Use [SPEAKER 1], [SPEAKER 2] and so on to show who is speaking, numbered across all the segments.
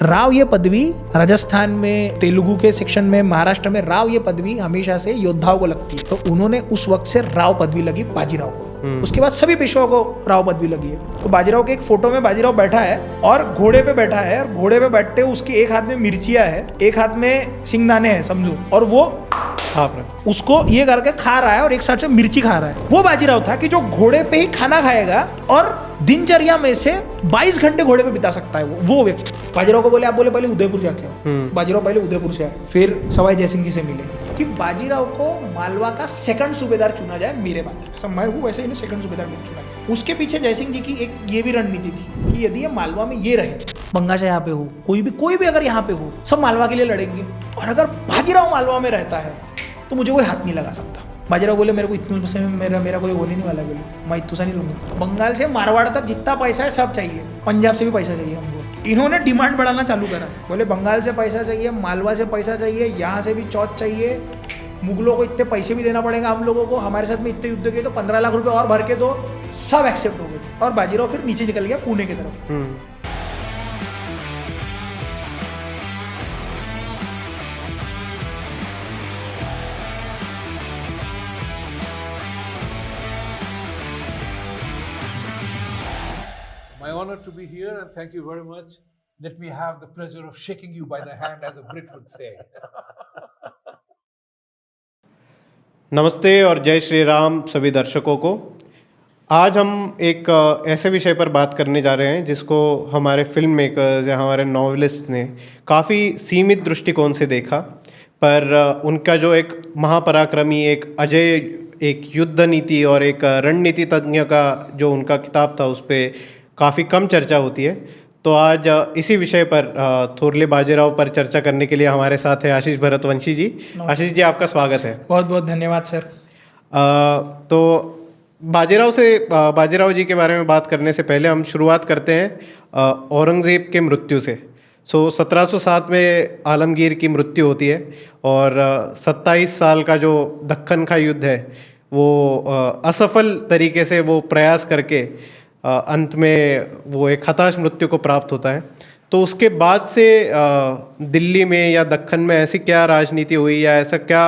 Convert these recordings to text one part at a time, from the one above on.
[SPEAKER 1] राव ये पदवी राजस्थान में, तेलुगु के सेक्शन में, महाराष्ट्र में राव ये पदवी हमेशा से योद्धाओं को लगती है। तो उन्होंने उस वक्त से राव पदवी लगी बाजीराव को। उसके बाद सभी पेशवाओं को राव पदवी लगी है। तो बाजीराव के एक फोटो में बाजीराव बैठा है और घोड़े पे बैठा है, और घोड़े पे बैठते उसके एक हाथ में मिर्चियां है, एक हाथ में सिंगदाने हैं समझो, और वो उसको ये करके खा रहा है और एक साथ से मिर्ची खा रहा है। वो बाजीराव था कि जो घोड़े पे ही खाना खाएगा और दिनचर्या में से 22 घंटे घोड़े पे बिता सकता है वो व्यक्ति। बाजीराव को बोले, आप बोले पहले उदयपुर से आके आओ। बाजीराव पहले उदयपुर से आए, फिर सवाई जयसिंह जी से मिले कि बाजीराव को मालवा का सेकंड सूबेदार चुना जाए मेरे बाद। मैं हूँ वैसे इन्हें सेकंड सूबेदार चुना जाए। उसके पीछे जयसिंह जी की एक ये भी रणनीति थी कि यदि ये मालवा में ये रहे, बंगाशा यहाँ पे हो, कोई भी अगर यहाँ पे हो, सब मालवा के लिए लड़ेंगे, और अगर बाजीराव मालवा में रहता है तो मुझे कोई हाथ नहीं लगा सकता। बाजीराव बोले, मेरे को इतने से मेरा कोई होने नहीं वाला, बोले मैं इतने सा नहीं लूंगा। बंगाल से मारवाड़ तक जितना पैसा है सब चाहिए, पंजाब से भी पैसा चाहिए हमको। इन्होंने डिमांड बढ़ाना चालू करा, बोले बंगाल से पैसा चाहिए, मालवा से पैसा चाहिए, यहाँ से भी चौथ चाहिए, मुगलों को इतने पैसे भी देना पड़ेगा हम लोगों को, हमारे साथ में इतने युद्ध किए तो 15 लाख रुपए और भर के दो। सब एक्सेप्ट हो गए और बाजीराव फिर नीचे निकल गया पुणे की तरफ।
[SPEAKER 2] My honor to be here, and thank you very much. Let me have the pleasure of shaking you by the hand, as a Brit would say.
[SPEAKER 3] नमस्ते और जय श्री राम सभी दर्शकों को। आज हम एक ऐसे विषय पर बात करने जा रहे हैं जिसको हमारे फिल्म मेकर्स या हमारे नॉवेलिस्ट ने काफ़ी सीमित दृष्टिकोण से देखा, पर उनका जो एक महापराक्रमी, एक अजय, एक युद्ध नीति और एक रणनीति तज्ञ का जो उनका किताब था उस पर काफ़ी कम चर्चा होती है। तो आज इसी विषय पर थोरले बाजीराव पर चर्चा करने के लिए हमारे साथ है आशीष भरतवंशी जी। आशीष जी, आपका स्वागत है।
[SPEAKER 1] बहुत बहुत धन्यवाद सर।
[SPEAKER 3] तो बाजीराव जी के बारे में बात करने से पहले हम शुरुआत करते हैं औरंगज़ेब के मृत्यु से। 1707 में आलमगीर की मृत्यु होती है और 27 साल का जो दक्कन का युद्ध है वो असफल तरीके से वो प्रयास करके अंत में वो एक हताश मृत्यु को प्राप्त होता है। तो उसके बाद से दिल्ली में या दक्कन में ऐसी क्या राजनीति हुई या ऐसा क्या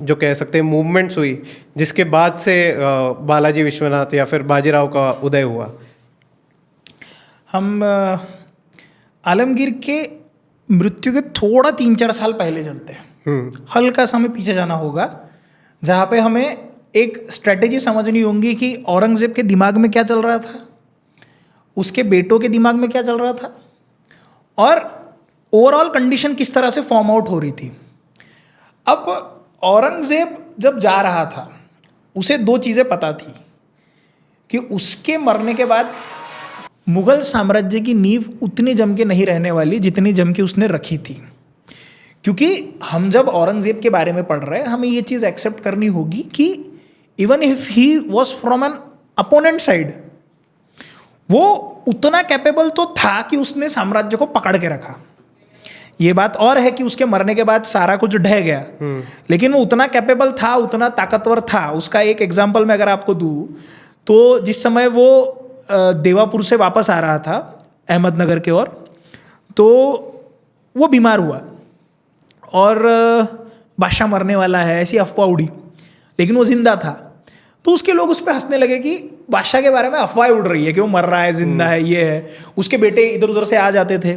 [SPEAKER 3] जो कह सकते हैं मूवमेंट्स हुई जिसके बाद से बालाजी विश्वनाथ या फिर बाजीराव का उदय हुआ?
[SPEAKER 1] हम आलमगीर के मृत्यु के थोड़ा 3-4 साल पहले चलते हैं। हल्का सा हमें पीछे जाना होगा, जहाँ पे हमें एक स्ट्रेटेजी समझनी होगी कि औरंगज़ेब के दिमाग में क्या चल रहा था, उसके बेटों के दिमाग में क्या चल रहा था, और ओवरऑल कंडीशन किस तरह से फॉर्म आउट हो रही थी। अब औरंगज़ेब जब जा रहा था उसे 2 चीज़ें पता थी कि उसके मरने के बाद मुग़ल साम्राज्य की नींव उतनी जम के नहीं रहने वाली जितनी जम के उसने रखी थी। क्योंकि हम जब औरंगज़ेब के बारे में पढ़ रहे हैं, हमें ये चीज़ एक्सेप्ट करनी होगी कि even if he was from an opponent side, वो उतना कैपेबल तो था कि उसने साम्राज्य को पकड़ के रखा। ये बात और है कि उसके मरने के बाद सारा कुछ ढह गया, लेकिन वो उतना कैपेबल था, उतना ताकतवर था। उसका एक एग्जाम्पल मैं अगर आपको दूँ तो जिस समय वो देवापुर से वापस आ रहा था अहमदनगर के ओर, तो वो बीमार हुआ और बादशाह मरने वाला है ऐसी अफवाह उड़ी, लेकिन वो जिंदा था। तो उसके लोग उस पर हंसने लगे कि बादशाह के बारे में अफवाह उड़ रही है कि वो मर रहा है, जिंदा है, ये है। उसके बेटे इधर उधर से आ जाते थे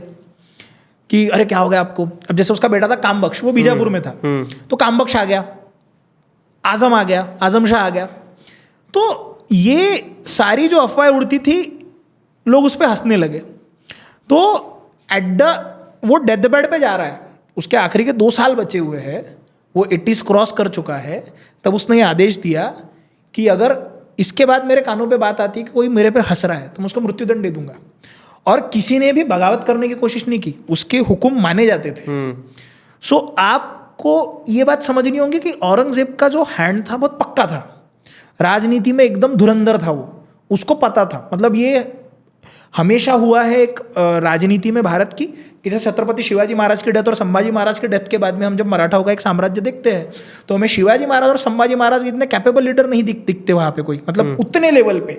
[SPEAKER 1] कि अरे क्या हो गया आपको। अब जैसे उसका बेटा था कामबख्श, वो बीजापुर में था, तो कामबख्श आ गया, आजम आ गया, आजम शाह आ गया। तो ये सारी जो अफवाहें उड़ती थी लोग उस पर हंसने लगे। तो वो डेथ बेड पे जा रहा है, उसके आखिरी के 2 साल बचे हुए हैं, वो 80 क्रॉस कर चुका है। तब उसने ये आदेश दिया कि अगर इसके बाद मेरे कानों पे बात आती है कि कोई मेरे पे हंस रहा है तो मैं उसको मृत्युदंड दे दूंगा। और किसी ने भी बगावत करने की कोशिश नहीं की, उसके हुक्म माने जाते थे। सो आपको ये बात समझनी होगी कि औरंगज़ेब का जो हैंड था बहुत पक्का था, राजनीति में एकदम धुरंधर था वो, उसको पता था। मतलब ये हमेशा हुआ है एक राजनीति में भारत की, कि जैसे छत्रपति शिवाजी महाराज की डेथ और संभाजी महाराज की डेथ के बाद में हम जब मराठाओं का एक साम्राज्य देखते हैं तो हमें शिवाजी महाराज और संभाजी महाराज इतने कैपेबल लीडर नहीं दिखते वहाँ पे कोई, मतलब उतने लेवल पे।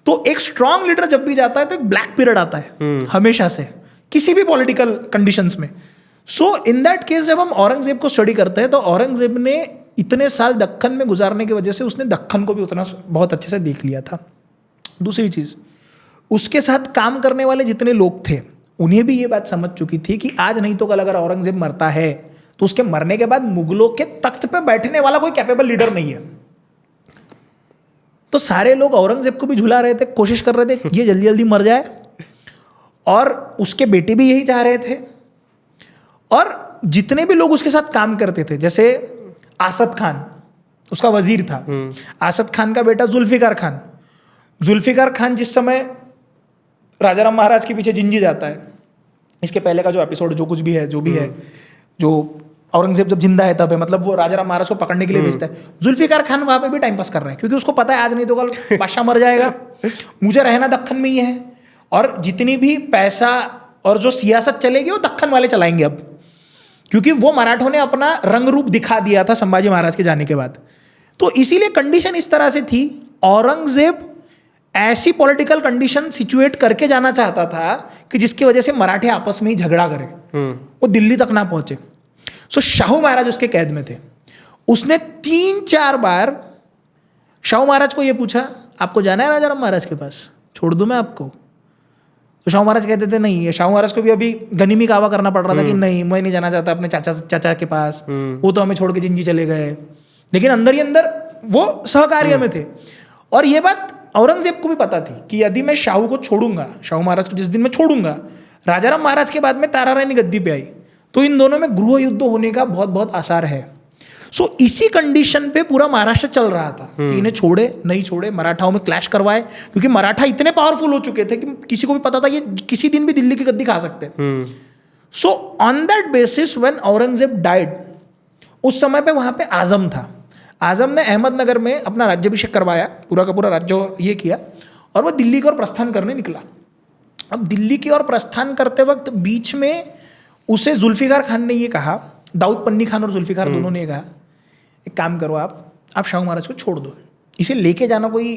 [SPEAKER 1] तो एक स्ट्रांग लीडर जब भी जाता है तो एक ब्लैक पीरियड आता है हमेशा से, किसी भी पॉलिटिकल कंडीशंस में. सो इन दैट केस जब हम औरंगजेब को स्टडी करते हैं तो औरंगजेब ने इतने साल दक्कन में गुजारने की वजह से उसने दक्कन को भी उतना बहुत अच्छे से देख लिया था. दूसरी चीज़, उसके साथ काम करने वाले जितने लोग थे उन्हें भी ये बात समझ चुकी थी कि आज नहीं तो कल अगर औरंगजेब मरता है तो उसके मरने के बाद मुगलों के तख्त पे बैठने वाला कोई कैपेबल लीडर नहीं है. तो सारे लोग औरंगजेब को भी झुला रहे थे, कोशिश कर रहे थे ये जल्दी जल्दी मर जाए, और उसके बेटे भी यही चाह रहे थे. और जितने भी लोग उसके साथ काम करते थे, जैसे आसद खान उसका वजीर था, आसद खान का बेटा जुल्फिकार खान. जुल्फिकार खान जिस समय राजाराम महाराज के पीछे जिंजी जाता है, इसके पहले का जो एपिसोड जो कुछ भी है, जो भी है, जो औरंगजेब जब जिंदा है तब है, मतलब वो राजाराम महाराज को पकड़ने के लिए भेजता है. जुल्फिकार खान वहाँ पे भी टाइम पास कर रहा है क्योंकि उसको पता है आज नहीं तो कल बादशाह मर जाएगा, मुझे रहना दक्कन में ही है, और जितनी भी पैसा और जो सियासत चलेगी वो दक्कन वाले चलाएंगे अब, क्योंकि वो मराठों ने अपना रंग रूप दिखा दिया था संभाजी महाराज के जाने के बाद. तो इसीलिए कंडीशन इस तरह से थी. औरंगजेब ऐसी पॉलिटिकल कंडीशन सिचुएट करके जाना चाहता था कि जिसकी वजह से मराठे आपस में ही झगड़ा करें, वो दिल्ली तक ना पहुंचे. सो शाहू महाराज उसके कैद में थे. उसने 3-4 बार शाहू महाराज को ये पूछा, आपको जाना है राजाराम महाराज के पास, छोड़ दूं मैं आपको? तो शाहू महाराज कहते थे नहीं. शाहू महाराज को भी अभी गनीमी कावा करना पड़ रहा था कि नहीं, मैं नहीं जाना चाहता अपने चाचा के पास, वो तो हमें छोड़ के जिंजी चले गए. लेकिन अंदर ही अंदर वो सहकार्य में थे. और ये बात औरंगजेब को भी पता थी कि यदि मैं शाहू को छोड़ूंगा, शाहू महाराज को जिस दिन मैं छोड़ूंगा, राजाराम महाराज के बाद में तारारानी गद्दी पे आई, तो इन दोनों में गृह युद्ध होने का बहुत बहुत आसार है. सो इसी कंडीशन पे पूरा महाराष्ट्र चल रहा था कि इन्हें छोड़े नहीं छोड़े, मराठाओं में क्लैश करवाए, क्योंकि मराठा इतने पावरफुल हो चुके थे कि किसी को भी पता था ये किसी दिन भी दिल्ली की गद्दी खा सकते हैं. So on that basis when Aurangzeb died, उस समय पे वहां पे आजम था. आजम ने अहमदनगर में अपना राज्याभिषेक करवाया, पूरा का पूरा राज्य ये किया, और वो दिल्ली की ओर प्रस्थान करने निकला. अब दिल्ली की ओर प्रस्थान करते वक्त बीच में उसे जुल्फिकार खान ने ये कहा, दाऊद पन्नी खान और जुल्फिकार दोनों ने कहा, एक काम करो आप शाहू महाराज को छोड़ दो, इसे लेके जाना कोई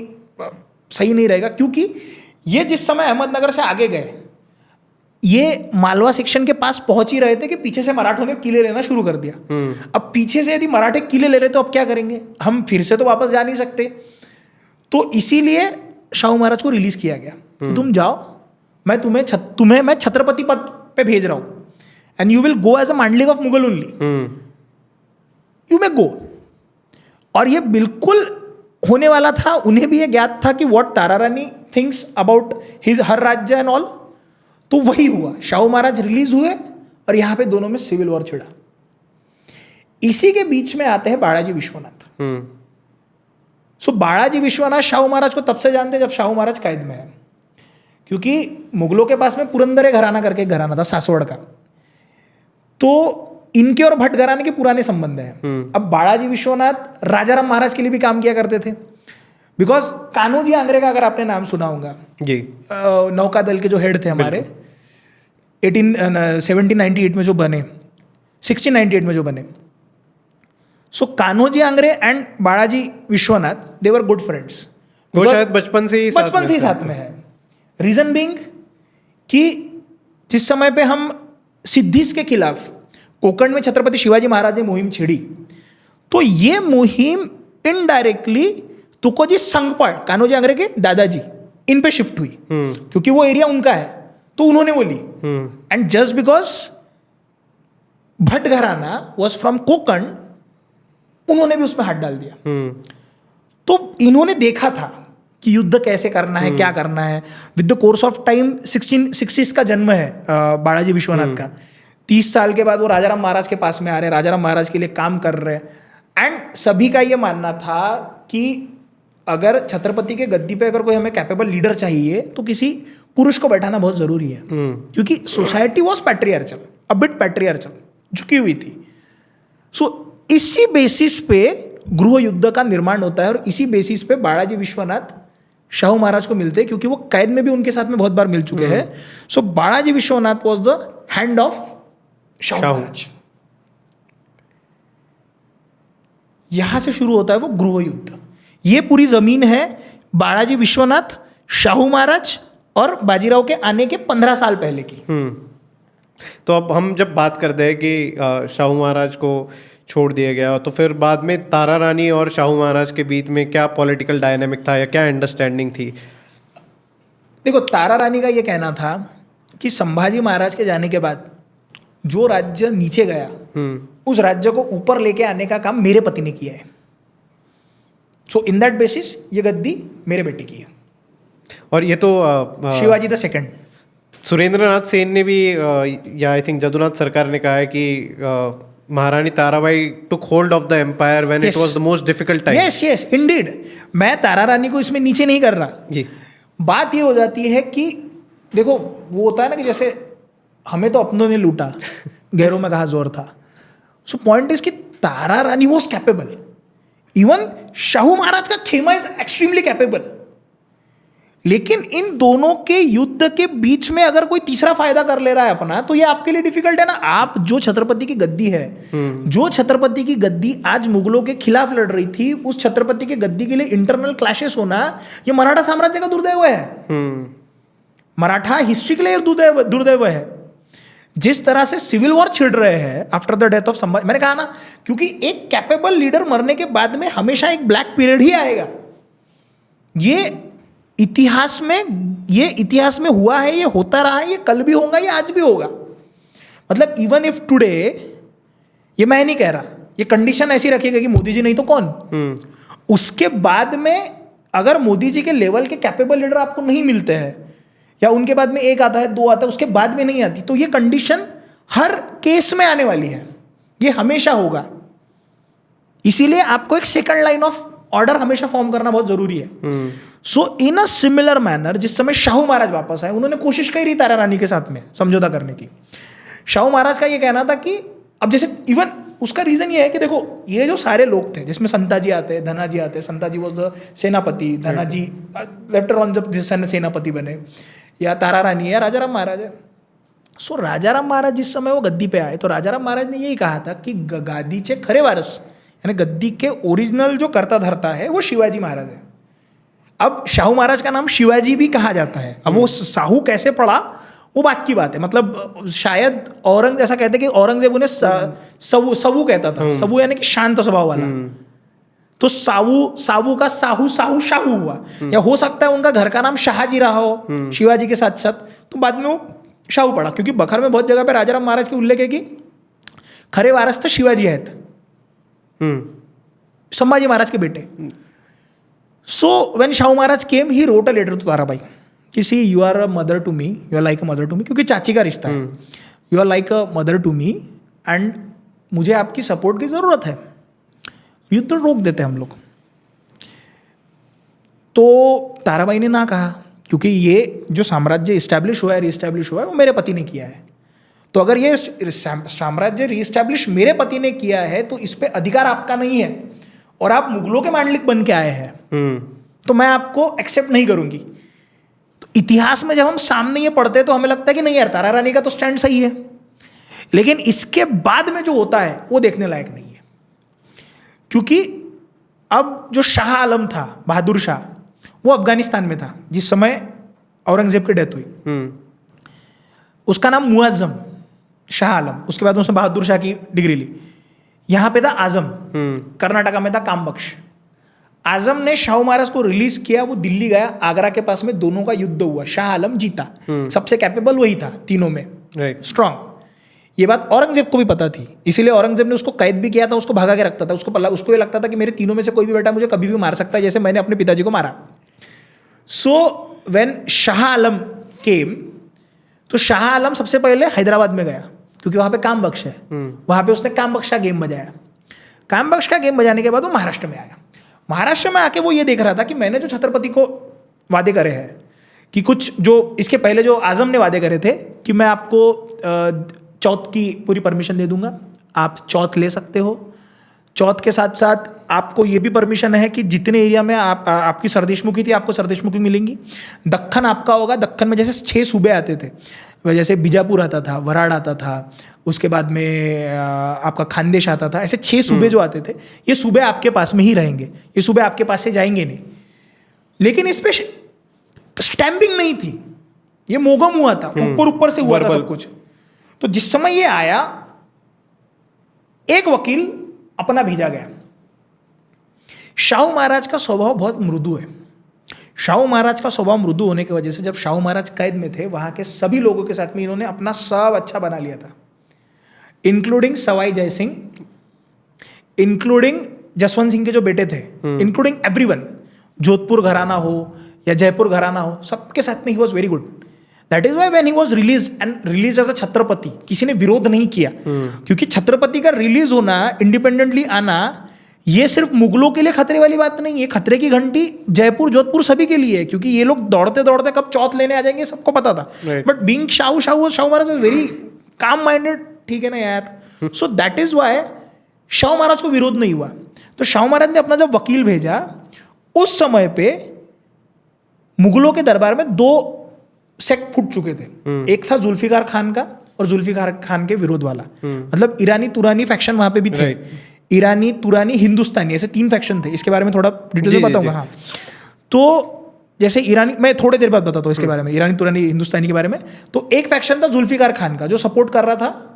[SPEAKER 1] सही नहीं रहेगा, क्योंकि ये जिस समय अहमदनगर से आगे गए, ये मालवा सेक्शन के पास पहुंच ही रहे थे कि पीछे से मराठों ने किले लेना शुरू कर दिया. अब पीछे से यदि मराठे किले ले रहे तो अब क्या करेंगे, हम फिर से तो वापस जा नहीं सकते. तो इसीलिए शाहू महाराज को रिलीज किया गया कि तुम जाओ, तुम्हें मैं छत्रपति पद पे भेज रहा हूं, and you will go as a मांडलिक of Mughal only, you may go. और ये बिल्कुल होने वाला था. उन्हें भी ये ज्ञात था कि व्हाट तारारानी थिंक्स अबाउट हर राज्य एंड ऑल. तो वही हुआ, शाहू महाराज रिलीज हुए और यहां पे दोनों में सिविल वॉर छिड़ा. इसी के बीच में आते हैं बालाजी विश्वनाथ. सो बालाजी विश्वनाथ शाहू महाराज को तब से जानते हैं जब शाहू महाराज कैद में है, क्योंकि मुगलों के पास में पुरंदरे घराना करके एक घराना था सासवड़ का, तो इनके और भट्ट घराने के पुराने संबंध हैं. अब बालाजी विश्वनाथ राजाराम महाराज के लिए भी काम किया करते थे, बिकॉज कान्होजी आंग्रे का अगर आपने नाम सुना होगा
[SPEAKER 3] जी,
[SPEAKER 1] नौकादल के जो हेड थे हमारे, 1798 में जो बने, 1698 में जो बने. So Kanhoji Angre and Balaji Vishwanath they were good friends.
[SPEAKER 3] वो शायद बचपन से ही
[SPEAKER 1] साथ में है. रीजन बीइंग कि जिस समय पे हम सिद्धिस के खिलाफ कोंकण में छत्रपति शिवाजी महाराज ने मुहिम छेड़ी, तो ये मुहिम इनडायरेक्टली तुकोजी संगपाल, कान्होजी आंग्रे के दादाजी, इन पे शिफ्ट हुई, क्योंकि वो एरिया उनका है तो उन्होंने वो ली. एंड जस्ट बिकॉज भट्ट घराना वॉज फ्रॉम कोंकण, उन्होंने भी उसमें हाथ डाल दिया. तो इन्होंने देखा था कि युद्ध कैसे करना है, क्या करना है. With the course of time 1660 का जन्म है बालाजी विश्वनाथ का. 30 साल के बाद वो राजाराम महाराज के पास में आ रहे हैं, राजाराम महाराज के लिए काम कर रहे हैं. एंड सभी का ये मानना था कि अगर छत्रपति के गद्दी पे अगर कोई हमें कैपेबल लीडर चाहिए तो किसी पुरुष को बैठाना बहुत जरूरी है, क्योंकि सोसाइटी वॉज पैट्रियार्चल, अ बिट पैट्रियार्चल, झुकी हुई थी. सो इसी बेसिस पे गृह युद्ध का निर्माण होता है, और इसी बेसिस पे बालाजी विश्वनाथ शाहू महाराज को मिलते हैं, क्योंकि वो कैद में भी उनके साथ में बहुत बार मिल चुके हैं. So Balaji Vishwanath was the hand of Shahu Maharaj. यहां से शुरू होता है वो गृह युद्ध. ये पूरी जमीन है बालाजी विश्वनाथ, शाहू महाराज और बाजीराव के आने के 15 साल पहले की.
[SPEAKER 3] तो अब हम जब बात करते हैं कि शाहू महाराज को छोड़ दिया गया, तो फिर बाद में तारा रानी और शाहू महाराज के बीच में क्या पॉलिटिकल डायनामिक था या क्या अंडरस्टैंडिंग थी?
[SPEAKER 1] देखो, तारा रानी का ये कहना था कि संभाजी महाराज के जाने के बाद जो राज्य नीचे गया उस राज्य को ऊपर लेके आने का काम मेरे पति ने किया है। सो इन दैट बेसिस ये गद्दी मेरे बेटे की है।
[SPEAKER 3] और ये तो
[SPEAKER 1] शिवाजी द सेकंड।
[SPEAKER 3] सुरेंद्रनाथ सेन ने भी या आई थिंक जदुनाथ सरकार ने कहा है कि Maharani Tarabai took hold of the empire when it was the most difficult time.
[SPEAKER 1] Yes yes indeed. मैं तारा रानी को इसमें नीचे नहीं कर रहा
[SPEAKER 3] जी।
[SPEAKER 1] बात ये हो जाती है कि देखो, वो होता है ना कि जैसे हमें तो अपनों ने लूटा, गैरों में कहा जोर था। सो पॉइंट इज कि तारा रानी was capable. Even Shahu Maharaj का खेमा इज एक्सट्रीमली कैपेबल। लेकिन इन दोनों के युद्ध के बीच में अगर कोई तीसरा फायदा कर ले रहा है अपना, तो ये आपके लिए डिफिकल्ट है ना। आप जो छत्रपति की गद्दी है, जो छत्रपति की गद्दी आज मुगलों के खिलाफ लड़ रही थी, उस छत्रपति की गद्दी के लिए इंटरनल क्लैशेस होना, ये मराठा साम्राज्य का दुर्दैव है। मराठा हिस्ट्री के लिए दुर्दैव है। जिस तरह से सिविल वॉर छिड़ रहे हैं after the death of Sambhaji, मैंने कहा ना, क्योंकि एक कैपेबल लीडर मरने के बाद में हमेशा एक ब्लैक पीरियड ही आएगा। ये इतिहास में हुआ है, ये होता रहा है, ये कल भी होगा, ये आज भी होगा। मतलब इवन इफ टुडे, ये मैं नहीं कह रहा, ये कंडीशन ऐसी रखिएगा कि मोदी जी नहीं तो कौन। उसके बाद में अगर मोदी जी के लेवल के कैपेबल लीडर आपको नहीं मिलते हैं, या उनके बाद में एक आता है, दो आता है, उसके बाद में नहीं आती, तो ये कंडीशन हर केस में आने वाली है। ये हमेशा होगा। इसीलिए आपको एक सेकंड लाइन ऑफ ऑर्डर हमेशा फॉर्म करना बहुत जरूरी है। सो इन अ सिमिलर मैनर, जिस समय शाहू महाराज वापस आए, उन्होंने कोशिश करी तारा रानी के साथ में समझौता करने की। शाहू महाराज का ये कहना था कि अब जैसे इवन उसका रीजन ये है कि देखो, ये जो सारे लोग थे, जिसमें संताजी आते हैं, धनाजी आते हैं। संताजी वॉज द सेनापति, धनाजी लेफ्टर ऑन जब सेनापति बने, या तारा रानी है, या राजाराम महाराज है। सो राजाराम महाराज जिस समय वो गद्दी पे आए, तो राजाराम महाराज ने यही कहा था कि गादीचे खरे वारस, यानी गद्दी के ओरिजिनल जो कर्ता धर्ता है वो शिवाजी महाराज है। अब शाहू महाराज का नाम शिवाजी भी कहा जाता है। अब वो साहू कैसे पड़ा, वो बात की बात है। मतलब शायद औरंग ऐसा कहते हैं कि औरंगजेब उन्हें सवू कहता था। सवू यानी कि शांत स्वभाव वाला। तो सावू का साहू शाहू हुआ। या हो सकता है उनका घर का नाम शाहजी रहा हो शिवाजी के साथ साथ, तो बाद में वो शाहू पड़ा। क्योंकि बखर में बहुत जगह पे राजाराम महाराज के उल्लेख है कि खरे वारस तो शिवाजी आहेत, संभाजी महाराज के बेटे। So when Shahu Maharaj came, he wrote a letter to Tarabai कि see, you are a mother to me, you are like a mother to me, क्योंकि चाची का रिश्ता है। You are like a mother to me and मुझे आपकी सपोर्ट की ज़रूरत है। युद्ध रोक देते हैं हम लोग। तो ताराबाई ने ना कहा, क्योंकि ये जो साम्राज्य इस्टेब्लिश हुआ है, रीइस्टेब्लिश हुआ है, वो मेरे पति ने किया है। तो अगर ये साम्राज्य रीइस्टेब्लिश मेरे पति ने किया है, तो इस पे अधिकार आपका नहीं है, और आप मुगलों के मांडलिक बन के आए हैं, तो मैं आपको एक्सेप्ट नहीं करूंगी। तो इतिहास में जब हम सामने ये पढ़ते हैं तो हमें लगता है कि नहीं यार, तारा रानी का तो स्टैंड सही है। लेकिन इसके बाद में जो होता है वो देखने लायक नहीं है। क्योंकि अब जो शाह आलम था, बहादुर शाह, वो अफगानिस्तान में था जिस समय औरंगजेब की डेथ हुई। उसका नाम मुअज्जम शाह आलम, उसके बाद उसने बहादुर शाह की डिग्री ली। यहाँ पे था आजम, कर्नाटका में था कामबख्श। आजम ने शाहू महाराज को रिलीज किया, वो दिल्ली गया, आगरा के पास में दोनों का युद्ध हुआ, शाह आलम जीता। सबसे कैपेबल वही था तीनों में, स्ट्रांग। ये बात औरंगजेब को भी पता थी, इसीलिए औरंगजेब ने उसको कैद भी किया था, उसको भगा के रखता था। उसको ये लगता था कि मेरे तीनों में से कोई भी बेटा मुझे कभी भी मार सकता है, जैसे मैंने अपने पिताजी को मारा। सो व्हेन शाह आलम केम, तो शाह आलम सबसे पहले हैदराबाद में गया, क्योंकि वहाँ पे कामबख्श है। वहाँ पे उसने कामबख्श का गेम बजाया। कामबख्श का गेम बजाने के बाद वो महाराष्ट्र में आया। महाराष्ट्र में आके वो ये देख रहा था कि मैंने जो छत्रपति को वादे करे हैं, कि कुछ जो इसके पहले जो आजम ने वादे करे थे कि मैं आपको चौथ की पूरी परमिशन दे दूंगा, आप चौथ ले सकते हो। चौथ के साथ साथ आपको ये भी परमिशन है कि जितने एरिया में आपकी सरदेशमुखी थी, आपको सरदेशमुखी मिलेंगी। दक्खन आपका होगा। दक्खन में जैसे 6 सूबे आते थे, जैसे बीजापुर आता था, वराड़ आता था, उसके बाद में आपका खानदेश आता था। ऐसे 6 सूबे जो आते थे, ये सूबे आपके पास में ही रहेंगे, ये सूबे आपके पास से जाएंगे नहीं। लेकिन इस पर स्टैंपिंग नहीं थी, ये मोगम हुआ था, ऊपर से हुआ था सब कुछ। तो जिस समय ये आया, एक वकील अपना भेजा गया। शाहू महाराज का स्वभाव बहुत मृदु है। शाहू महाराज का स्वभाव मृदु होने की वजह से जब शाहू महाराज कैद में थे, वहां के सभी लोगों के साथ में इन्होंने अपना सब अच्छा बना लिया था, इंक्लूडिंग सवाई जय सिंह, इंक्लूडिंग जसवंत सिंह के जो बेटे थे, इंक्लूडिंग एवरीवन, जोधपुर घराना हो या जयपुर घराना हो, सबके साथ में he was very good. That is why when he was release and release as a Chhatrapati, किसी ने विरोध नहीं किया, क्योंकि छत्रपति का रिलीज होना, इंडिपेंडेंटली आना, ये सिर्फ मुगलों के लिए खतरे वाली बात नहीं है। खतरे की घंटी जयपुर जोधपुर सभी के लिए है, क्योंकि ये लोग दौड़ते दौड़ते कब चौथ लेने आ जाएंगे सबको पता था। But being Shahu Maharaj very calm minded, ठीक है ना यार। So that is why Shahu Maharaj को विरोध नहीं हुआ। तो शाहू महाराज ने अपना जब वकील भेजा, उस समय पे मुगलों के दरबार में दो सेक्ट फूट चुके थे। एक था जुल्फिकार खान का और जुल्फिकार खान के विरोध वाला, मतलब ईरानी तुरानी फैक्शन वहां पे भी थे। ईरानी तुरानी हिंदुस्तानी, ऐसे 3 फैक्शन थे। इसके बारे में थोड़ा डिटेल में बताऊंगा। हाँ, तो जैसे ईरानी, मैं थोड़ी देर बाद बताता हूँ इसके बारे में, ईरानी तुरानी हिंदुस्तानी के बारे में। तो एक फैक्शन था जुल्फिकार खान का, जो सपोर्ट कर रहा था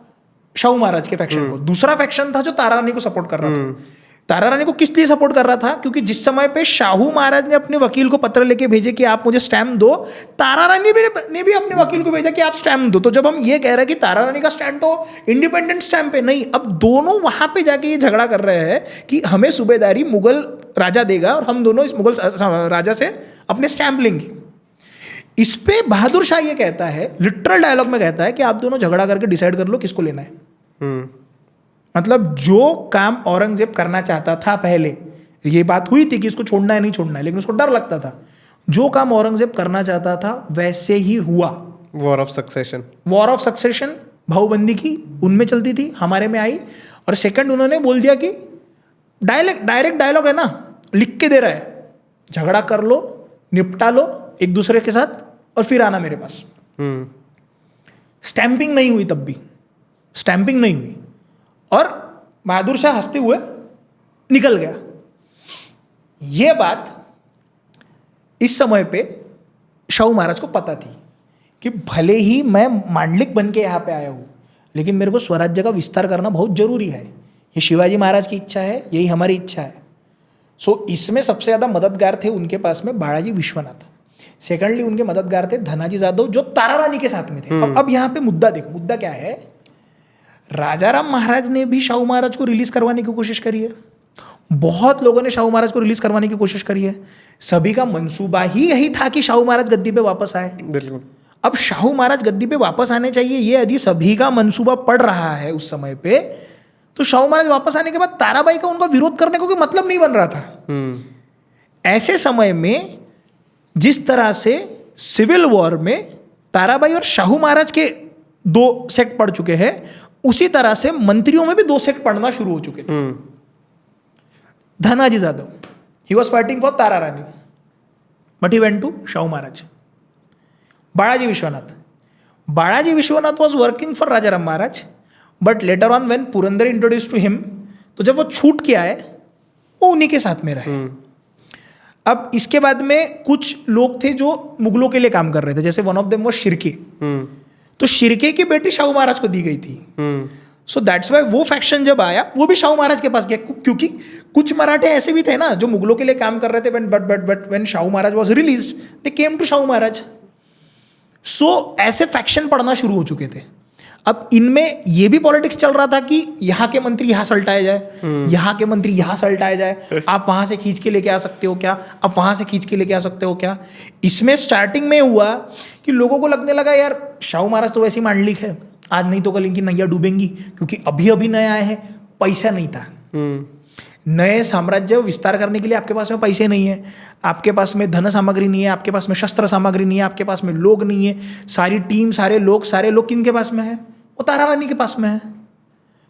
[SPEAKER 1] शाहू महाराज के फैक्शन को। दूसरा फैक्शन था जो तारा रानी को सपोर्ट कर रहा था। तारा रानी को किस लिए सपोर्ट कर रहा था? क्योंकि जिस समय पे शाहू महाराज ने अपने वकील को पत्र लेके भेजे कि आप मुझे स्टैम्प दो, तारा रानी ने भी अपने वकील को भेजा कि आप स्टैम्प दो। तो जब हम ये कह रहे हैं कि तारा रानी का स्टैम्प तो इंडिपेंडेंट स्टैम्प है, नहीं, अब दोनों वहां पे जाके ये झगड़ा कर रहे हैं कि हमें सूबेदारी मुगल राजा देगा और हम दोनों इस मुगल राजा से अपने स्टैम्प लेंगे। इस पे बहादुर शाह ये कहता है, लिटरल डायलॉग में कहता है कि आप दोनों झगड़ा करके डिसाइड कर लो किसको लेना है। मतलब जो काम औरंगजेब करना चाहता था पहले, ये बात हुई थी कि इसको छोड़ना है नहीं छोड़ना है, लेकिन उसको डर लगता था। जो काम औरंगजेब करना चाहता था वैसे ही हुआ।
[SPEAKER 3] वॉर ऑफ सक्सेशन, भाऊबंदी की उनमें चलती थी, हमारे में आई। और सेकंड, उन्होंने बोल दिया कि डायरेक्ट डायलॉग है ना, लिख के दे रहा है, झगड़ा कर लो, निपटा लो एक दूसरे के साथ और फिर आना मेरे पास। स्टैंपिंग नहीं हुई, तब भी स्टैंपिंग नहीं हुई, और बहादुर शाह हंसते हुए निकल गया। यह बात इस समय पे शाहू महाराज को पता थी कि भले ही मैं मांडलिक बन के यहाँ पे आया हूँ, लेकिन मेरे को स्वराज्य का विस्तार करना बहुत जरूरी है। ये शिवाजी महाराज की इच्छा है, यही हमारी इच्छा है। सो इसमें सबसे ज़्यादा मददगार थे उनके पास में बालाजी विश्वनाथ। सेकेंडली उनके मददगार थे धनाजी जादव, जो तारा रानी के साथ में थे। अब यहाँ पे मुद्दा देखो, मुद्दा क्या है? राजाराम महाराज ने भी शाहू महाराज को रिलीज करवाने की कोशिश करी है, बहुत लोगों ने शाहू महाराज को रिलीज करवाने की कोशिश करी है। सभी का मंसूबा ही यही था कि शाहू महाराज गद्दी पे वापस आए। बिल्कुल।
[SPEAKER 1] अब शाहू महाराज गद्दी पे वापस आने चाहिए, ये यदि सभी का मंसूबा पड़ रहा है उस समय पे, तो शाहू महाराज वापस आने के बाद ताराबाई का उनका विरोध करने को कोई मतलब नहीं बन रहा था। ऐसे समय में जिस तरह से सिविल वॉर में ताराबाई और शाहू महाराज के 2 सेक्ट पड़ चुके हैं, उसी तरह से मंत्रियों में भी 2 सेक्ट पढ़ना शुरू हो चुके थे। Dhanaji Jadhav, he was fighting for Tara Rani, but he went to Shahu Maharaj. Balaji Vishwanath was working for Rajaram Maharaj, but later on when Purandar introduce to him, तो जब वो छूट के आए, वो उन्हीं के साथ में रहे। अब इसके बाद में कुछ लोग थे जो मुगलों के लिए काम कर रहे थे, जैसे one of them was Shirke. तो शिर्के की बेटी शाहू महाराज को दी गई थी। सो दैट्स वाई वो फैक्शन जब आया, वो भी शाहू महाराज के पास गया, क्योंकि कुछ मराठे ऐसे भी थे ना जो मुगलों के लिए काम कर रहे थे, but when Shahu Maharaj was released, they came to Shahu Maharaj. So ऐसे फैक्शन पड़ना शुरू हो चुके थे। अब इनमें ये भी पॉलिटिक्स चल रहा था कि यहाँ के मंत्री यहाँ सल्टाए जाए, यहाँ के मंत्री यहाँ सल्टाए जाए, आप वहाँ से खींच के लेके आ सकते हो क्या, आप वहाँ से खींच के लेके आ सकते हो क्या। इसमें स्टार्टिंग में हुआ कि लोगों को लगने लगा यार शाहू महाराज तो वैसे ही मांडलिक है, आज नहीं तो कल इनकी नैया डूबेंगी, क्योंकि अभी नए आए हैं, पैसा नहीं था। नए साम्राज्य विस्तार करने के लिए आपके पास में पैसे नहीं है, आपके पास में धन सामग्री नहीं है, आपके पास में शस्त्र सामग्री नहीं है, आपके पास में लोग नहीं है, सारी टीम सारे लोग किनके पास में है? वो तारा रानी के पास में है।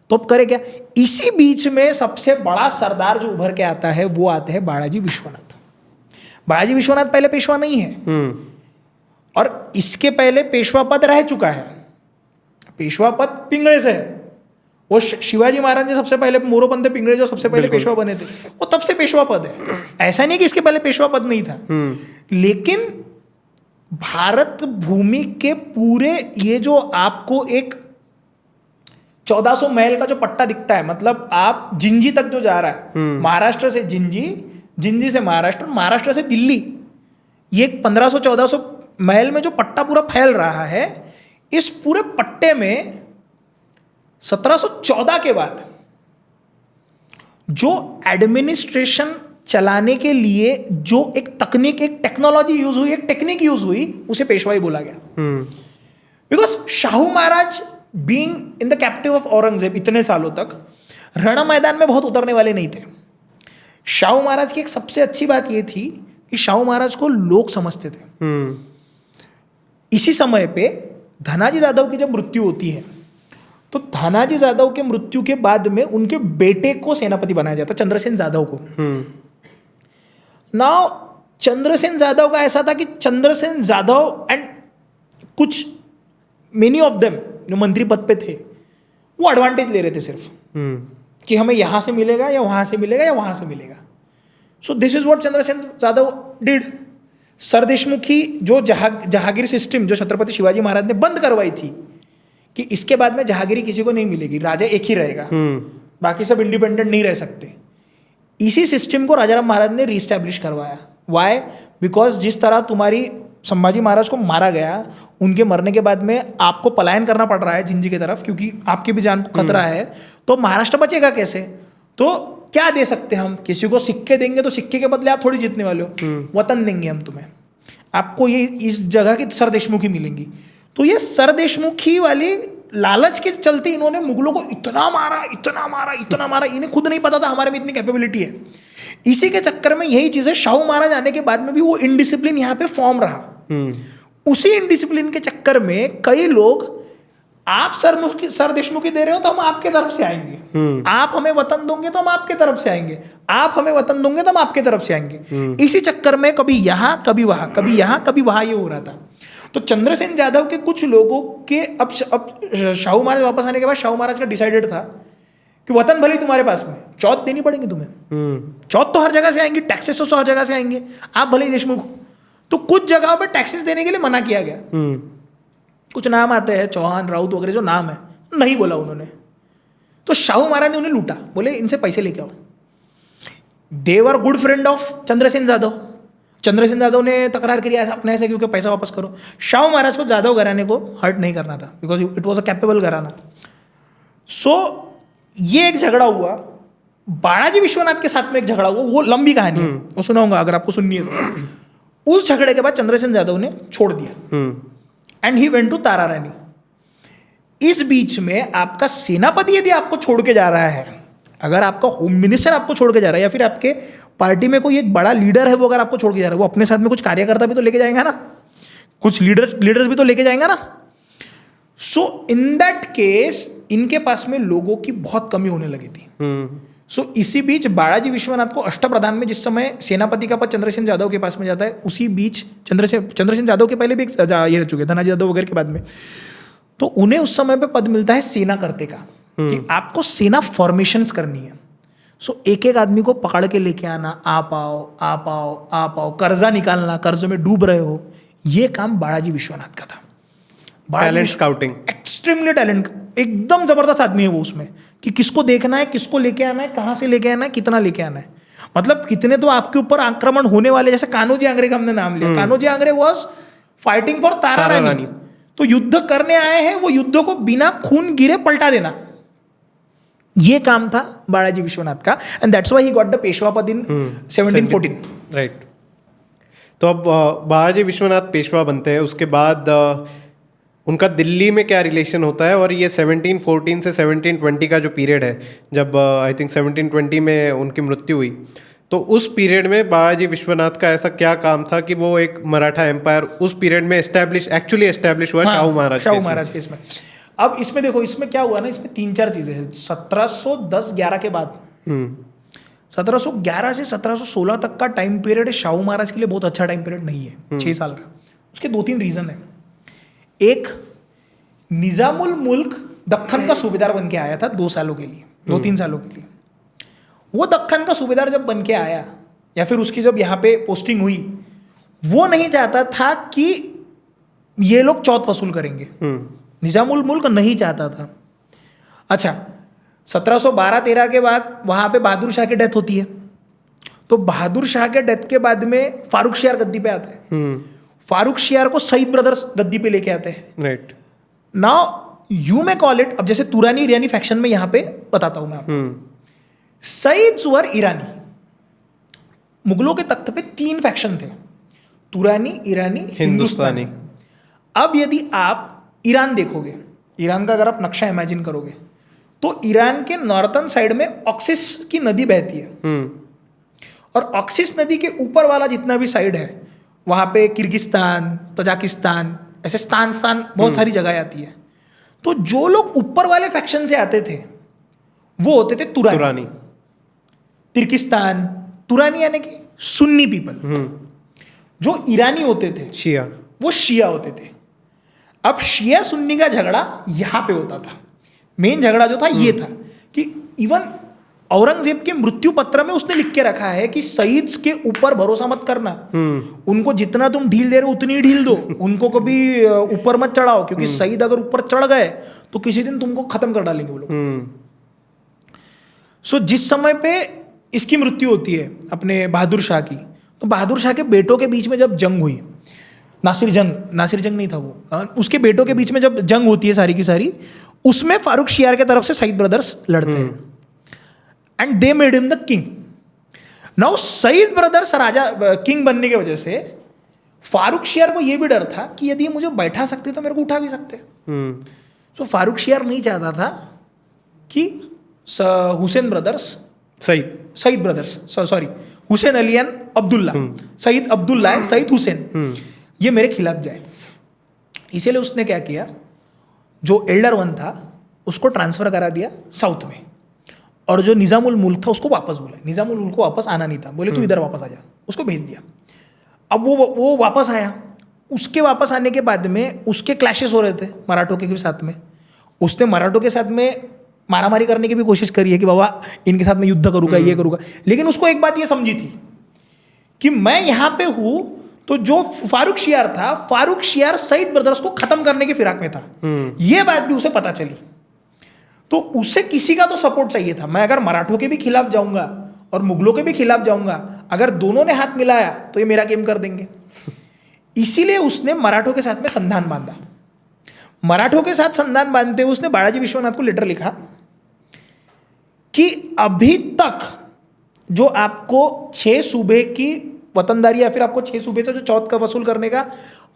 [SPEAKER 1] तो अब करे क्या? इसी बीच में सबसे बड़ा सरदार जो उभर के आता है वो आते हैं बालाजी विश्वनाथ। बालाजी विश्वनाथ पहले पेशवा नहीं है, और इसके पहले पेशवा पद रह चुका है। पेशवा पद पिंगळे से है, वो शिवाजी महाराज ने सबसे पहले, मोरोपंत पिंगळे जो सबसे पहले पेशवा बने थे, वो तब से पेशवा पद है। ऐसा नहीं कि इसके पहले पेशवा पद नहीं था, लेकिन भारत भूमि के पूरे ये जो आपको एक 1400 माइल का जो पट्टा दिखता है, मतलब आप जिंजी तक जो जा रहा है, महाराष्ट्र से जिंजी, जिंजी से महाराष्ट्र, महाराष्ट्र से दिल्ली, ये 1500-1400 माइल में जो पट्टा पूरा फैल रहा है, इस पूरे पट्टे में 1714 के बाद जो एडमिनिस्ट्रेशन चलाने के लिए जो एक तकनीक, एक टेक्नोलॉजी यूज हुई, एक टेक्निक यूज हुई, उसे पेशवाई बोला गया। Because Shahu Maharaj being in the captive of Aurangzeb इतने सालों तक रण मैदान में बहुत उतरने वाले नहीं थे। शाहू महाराज की एक सबसे अच्छी बात यह थी कि शाहू महाराज को लोग समझते थे। इसी समय पे धनाजी जादव की जब मृत्यु होती है, तो धनाजी जादव के मृत्यु के बाद में उनके बेटे को सेनापति बनाया जाता, चंद्रसेन जादव को। नाउ चंद्रसेन जादव का ऐसा था कि चंद्रसेन जादव एंड कुछ मेनी ऑफ देम जो मंत्री पद पे थे, वो एडवांटेज ले रहे थे सिर्फ कि हमें यहां से मिलेगा या वहां से मिलेगा या वहां से मिलेगा। So this is what Chandrasen Jadhav did. सरदेशमुखी जो जहागीर सिस्टम जो छत्रपति शिवाजी महाराज ने बंद करवाई थी कि इसके बाद में जहागिरी किसी को नहीं मिलेगी, राजा एक ही रहेगा, बाकी सब इंडिपेंडेंट नहीं रह सकते, इसी सिस्टम को राजाराम महाराज ने रीस्टैब्लिश करवाया। वाई? बिकॉज जिस तरह तुम्हारी संभाजी महाराज को मारा गया, उनके मरने के बाद में आपको पलायन करना पड़ रहा है जिंजी की तरफ, क्योंकि आपकी भी जान को खतरा है, तो महाराष्ट्र बचेगा कैसे? तो क्या दे सकते हैं हम? किसी को सिक्के देंगे तो सिक्के के बदले आप थोड़ी जीतने वाले हो, वतन देंगे हम तुम्हें, आपको ये इस जगह की सरदेशमुखी मिलेंगी। तो ये सरदेशमुखी वाली लालच के चलते इन्होंने मुगलों को इतना मारा, इतना मारा, इतना मारा, इन्हें खुद नहीं पता था हमारे में इतनी कैपेबिलिटी है। इसी के चक्कर में यही चीजें शाहू महाराज आने के बाद में भी वो इनडिसिप्लिन यहाँ पे फॉर्म रहा। उसी इनडिसिप्लिन के चक्कर में कई लोग, आप सरदेशमुखी दे रहे हो तो हम आपके तरफ से आएंगे, आप हमें वतन दोगे तो हम आपके तरफ से आएंगे, आप हमें वतन दोगे तो हम आपके तरफ से आएंगे। इसी चक्कर में कभी यहाँ कभी वहां, कभी यहाँ कभी वहां ये हो रहा था। तो चंद्रसेन जादव के कुछ लोगों के अब शाहू महाराज वापस आने के बाद शाहू महाराज का डिसाइडेड था कि वतन भले ही तुम्हारे पास में, चौथ देनी पड़ेगी तुम्हें। चौथ तो हर जगह से आएंगी, टैक्सेस तो हर जगह से आएंगे, आप भले ही देशमुख। तो कुछ जगहों पर टैक्सेस देने के लिए मना किया गया। कुछ नाम आते हैं, चौहान, राउत वगैरह जो नाम है, नहीं बोला उन्होंने। तो शाहू महाराज ने उन्हें लूटा, बोले इनसे पैसे लेके आओ। They were good friend of Chandrasen Jadhav. Chandrasen Jadhav ने तकरार करी अपने ऐसे क्योंकि पैसा वापस करो। शाहू महाराज को जादव घराने को हर्ट नहीं करना था, because it was a capable घराना। सो ये एक झगड़ा हुआ। बालाजी विश्वनाथ के साथ में एक झगड़ा हुआ, वो लंबी कहानी है, वो सुनाऊंगा अगर आपको सुननी है तो। उस झगड़े के बाद चंद्रसेन जादव ने छोड़ दिया एंड ही वेंट टू तारा रानी। इस बीच में आपका सेनापति यदि आपको छोड़ के जा रहा है, अगर आपका होम मिनिस्टर आपको छोड़ के जा रहा है, या फिर आपके पार्टी में कोई एक बड़ा लीडर है वो अगर आपको छोड़ के जा रहा है, वो अपने साथ में कुछ कार्यकर्ता भी तो लेके जाएगा ना, कुछ लीडर्स भी तो लेके जाएगा ना। सो इन दैट केस इनके पास में लोगों की बहुत कमी होने लगी थी। सो इसी बीच बालाजी विश्वनाथ को अष्टप्रधान में जिस समय सेनापति का पद चंद्रसेन जादव के पास में जाता है, उसी बीच चंद्रसेन जादव के पहले भी ये रह चुके, धनाजी जादव वगैरह के बाद में, तो उन्हें उस समय पे पद मिलता है सेना करते का, कि आपको सेना फॉर्मेशंस करनी है। सो एक एक आदमी को पकड़ के लेके आना, आप आओ आप आओ आप आओ, कर्जा निकालना, कर्ज में डूब रहे हो, ये काम बालाजी विश्वनाथ का था।
[SPEAKER 3] टैलेंट स्काउटिंग,
[SPEAKER 1] एक्सट्रीमली टैलेंट, एकदम जबरदस्त आदमी है वो उसमें, कि किसको देखना है, किसको लेके आना है, कहाँ से लेके आना है, कितना लेके आना है। मतलब कितने तो आपके ऊपर आक्रमण होने वाले, जैसे कान्होजी आंग्रे का हमने नाम लिया, Kanhoji Angre was fighting for Tara Rani. तो युद्ध करने आए हैं, वो युद्ध को बिना खून गिरे पलटा देना, ये काम था बालाजी विश्वनाथ का। And that's why he got the Peshwa पद इन 1714।
[SPEAKER 3] राइट। तो अब बालाजी विश्वनाथ पेशवा बनते हैं, उसके बाद उनका दिल्ली में क्या रिलेशन होता है, और ये 1714 से 1720 का जो पीरियड है, जब आई थिंक 1720 में उनकी मृत्यु हुई, तो उस पीरियड में बालाजी विश्वनाथ का ऐसा क्या काम था कि वो एक मराठा एम्पायर उस पीरियड में एक्चुअली एस्टैब्लिश हुआ? शाहू महाराज
[SPEAKER 1] के इसमें। अब इसमें देखो, इसमें क्या हुआ ना, इसमें 3-4 चीजें हैं। 1710-11 के बाद 1711 से 1716 तक का टाइम पीरियड शाहू महाराज के लिए बहुत अच्छा टाइम पीरियड नहीं है, 6 साल का। उसके 2-3 रीजन है। एक, निजामुल मुल्क दक्कन का सूबेदार बन के आया था 2 सालों के लिए, 2-3 सालों के लिए। वो दक्कन का सूबेदार जब बन के आया, या फिर उसकी जब यहाँ पे पोस्टिंग हुई, वो नहीं चाहता था कि ये लोग चौथ वसूल करेंगे। निजामुल मुल्क नहीं चाहता था। अच्छा, 1712-13 के बाद वहाँ पे बहादुर शाह की डेथ होती है। तो बहादुर शाह के डेथ के बाद में फारूक शियार गद्दी पे आते हैं। फारूक शियार को सईद ब्रदर्स गद्दी पे लेके आते हैं।
[SPEAKER 3] Right.
[SPEAKER 1] Now you may call it, अब जैसे तुरानी ईरानी फैक्शन में यहाँ पे बताता हूँ मैं आपको। सईद्स वर ईरानी। मुगलों के तख्त पे 3 फैक्शन थे, तुरानी, ईरानी, हिंदुस्तानी। अब यदि आप ईरान देखोगे, ईरान का अगर आप नक्शा इमेजिन करोगे, तो ईरान के नॉर्थन साइड में ऑक्सिस की नदी बहती है, और ऑक्सिस नदी के ऊपर वाला जितना भी साइड है वहाँ पे किर्गिस्तान, तजाकिस्तान, ऐसे स्तान बहुत सारी जगह आती है। तो जो लोग ऊपर वाले फैक्शन से आते थे वो होते थे तुरानी। तिर्किस्तान, तुरानी यानी कि सुन्नी पीपल। जो ईरानी होते थे
[SPEAKER 3] शिया,
[SPEAKER 1] वो शिया होते थे। अब शिया सुन्नी का झगड़ा यहाँ पे होता था। मेन झगड़ा जो था ये था कि इवन औरंगजेब के मृत्यु पत्र में उसने लिख के रखा है कि सईद्स के ऊपर भरोसा मत करना, उनको जितना तुम ढील दे रहे हो उतनी ढील दो, उनको कभी ऊपर मत चढ़ाओ, क्योंकि सईद अगर ऊपर चढ़ गए तो किसी दिन तुमको खत्म कर डालेंगे वो लोग। सो जिस समय पे इसकी मृत्यु होती है अपने बहादुर शाह की, तो बहादुर शाह के बेटों के बीच में जब जंग हुई, नासिर जंग नहीं था वो, उसके बेटों के बीच में जब जंग होती है सारी की सारी, उसमें फारूक शियार के तरफ से सईद ब्रदर्स लड़ते हैं and they made him the king. Now Syed brothers राजा किंग बनने की वजह से फारूक शियार को यह भी डर था कि यदि मुझे बैठा सकते तो मेरे को उठा भी सकते। तो फारूक शियार नहीं चाहता था कि Hussain brothers, Syed brothers, sorry, Hussain Ali and Abdullah, Syed Abdullah and Syed Hussain, ये मेरे खिलाफ जाए। इसीलिए उसने क्या किया, जो एल्डर वन था उसको ट्रांसफर करा दिया साउथ में, और जो निज़ामुल मुल्क था उसको वापस बुलाया। निज़ामुल मुल्क को वापस आना नहीं था, बोले तू इधर वापस आ जा, उसको भेज दिया। अब वो वापस आया। उसके वापस आने के बाद में उसके क्लैशेस हो रहे थे मराठों के साथ में। उसने मराठों के साथ में मारामारी करने की भी कोशिश करी है कि बाबा इनके साथ में युद्ध करूँगा, ये करूँगा, लेकिन उसको एक बात ये समझी थी कि मैं यहाँ पे हूँ, तो जो फारूक शियार था, फारूक शियार सईद ब्रदर्स को खत्म करने की फिराक में था। ये बात भी उसे पता चली। तो उसे किसी का तो सपोर्ट चाहिए था। मैं अगर मराठों के भी खिलाफ जाऊंगा और मुगलों के भी खिलाफ जाऊंगा, अगर दोनों ने हाथ मिलाया तो ये मेरा गेम कर देंगे। इसीलिए उसने मराठों के साथ में संधान बांधा। मराठों के साथ संधान बांधते हुए उसने बालाजी विश्वनाथ को लेटर लिखा कि अभी तक जो आपको 6 सूबे की वतनदारी या फिर आपको 6 सूबे से जो चौथ का वसूल करने का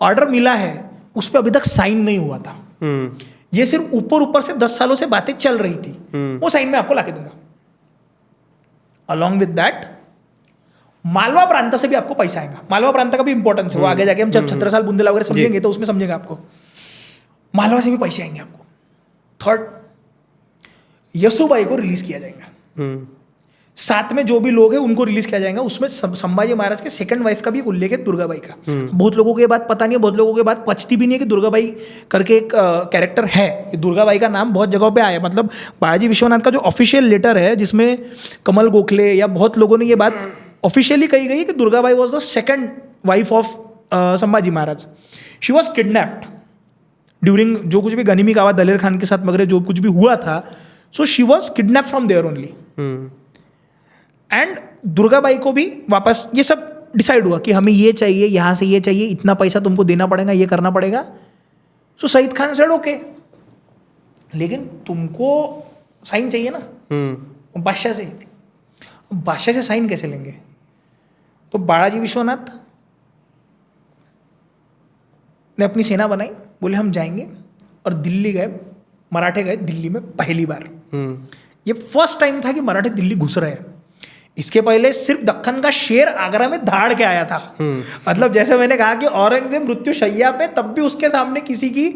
[SPEAKER 1] ऑर्डर मिला है, उस पर अभी तक साइन नहीं हुआ था। ये सिर्फ ऊपर से 10 सालों से बातें चल रही थी, वो साइन में आपको लाके दूंगा। अलॉन्ग विद दैट मालवा प्रांत से भी आपको पैसा आएगा। मालवा प्रांत का भी इंपॉर्टेंस है, वो आगे जाके हम जब छत्रसाल बुंदेला वगैरह समझेंगे तो उसमें समझेगा आपको। मालवा से भी पैसे आएंगे आपको। थर्ड, यसुबाई को रिलीज किया जाएगा। साथ में जो भी लोग हैं उनको रिलीज किया जाएगा। उसमें संभाजी महाराज के सेकंड वाइफ का भी एक उल्लेख है, दुर्गाबाई का। बहुत लोगों को ये बात पता नहीं है, बहुत लोगों को ये बात पचती भी नहीं है कि दुर्गाबाई करके एक कैरेक्टर है। दुर्गाबाई का नाम बहुत जगहों पे आया, मतलब बालाजी विश्वनाथ का जो ऑफिशियल लेटर है जिसमें कमल गोखले या बहुत लोगों ने ये बात ऑफिशियली कही गई कि Durgabai was the second wife of Sambhaji Maharaj. She was kidnapped during जो कुछ भी गनीमी कावा दलेर खान के साथ वगैरह जो कुछ भी हुआ था। So she was kidnap from there only. And Durgabai को भी वापस ये सब डिसाइड हुआ कि हमें ये चाहिए, यहाँ से ये चाहिए, इतना पैसा तुमको देना पड़ेगा, ये करना पड़ेगा। सो सईद खान सेड ओके, लेकिन तुमको साइन चाहिए ना बादशाह से। बादशाह से साइन कैसे लेंगे? तो बालाजी विश्वनाथ ने अपनी सेना बनाई, बोले हम जाएंगे, और दिल्ली गए। मराठे गए दिल्ली में पहली बार। ये फर्स्ट टाइम था कि मराठे दिल्ली घुस रहे हैं। इसके पहले सिर्फ दक्कन का शेर आगरा में धाड़ के आया था। मतलब जैसे मैंने कहा कि औरंगजेब मृत्यु शैया पे, तब भी उसके सामने किसी की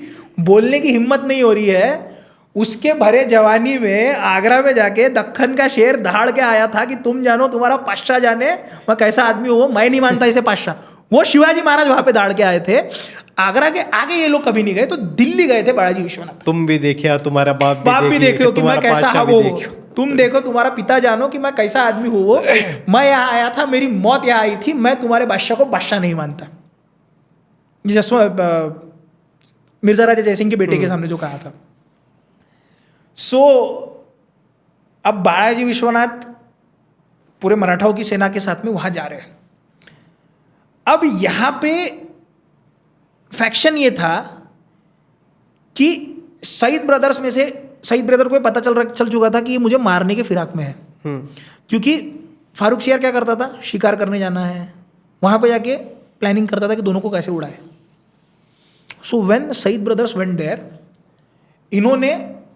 [SPEAKER 1] बोलने की हिम्मत नहीं हो रही है। उसके भरे जवानी में आगरा में जाके दक्कन का शेर धाड़ के आया था कि तुम जानो, तुम्हारा पातशाह जाने मैं कैसा आदमी हूँ, मैं नहीं मानता इसे पातशाह। वो शिवाजी महाराज वहां पे दाड़ के आए थे। आगरा के आगे ये लोग कभी नहीं गए, तो दिल्ली गए थे बालाजी विश्वनाथ।
[SPEAKER 3] तुम भी देखिया, तुम्हारा बाप भी
[SPEAKER 1] देखो कि मैं कैसा हाँ वो, तुम देखो तुम्हारा पिता जानो कि मैं कैसा आदमी हूँ वो। मैं यहाँ आया था, मेरी मौत यहाँ आई थी, मैं तुम्हारे बादशाह को बादशाह नहीं मानता। मिर्जा राजा जयसिंह के बेटे के सामने जो कहा था। सो अब बालाजी विश्वनाथ पूरे मराठाओं की सेना के साथ में वहां जा रहे हैं। अब यहां पे फैक्शन ये था कि सईद ब्रदर्स में से सईद ब्रदर को पता चल चुका था कि ये मुझे मारने के फिराक में है। क्योंकि फारूक सियार क्या करता था, शिकार करने जाना है, वहां पे जाके प्लानिंग करता था कि दोनों को कैसे उड़ाए। So when Syed brothers went there, इन्होंने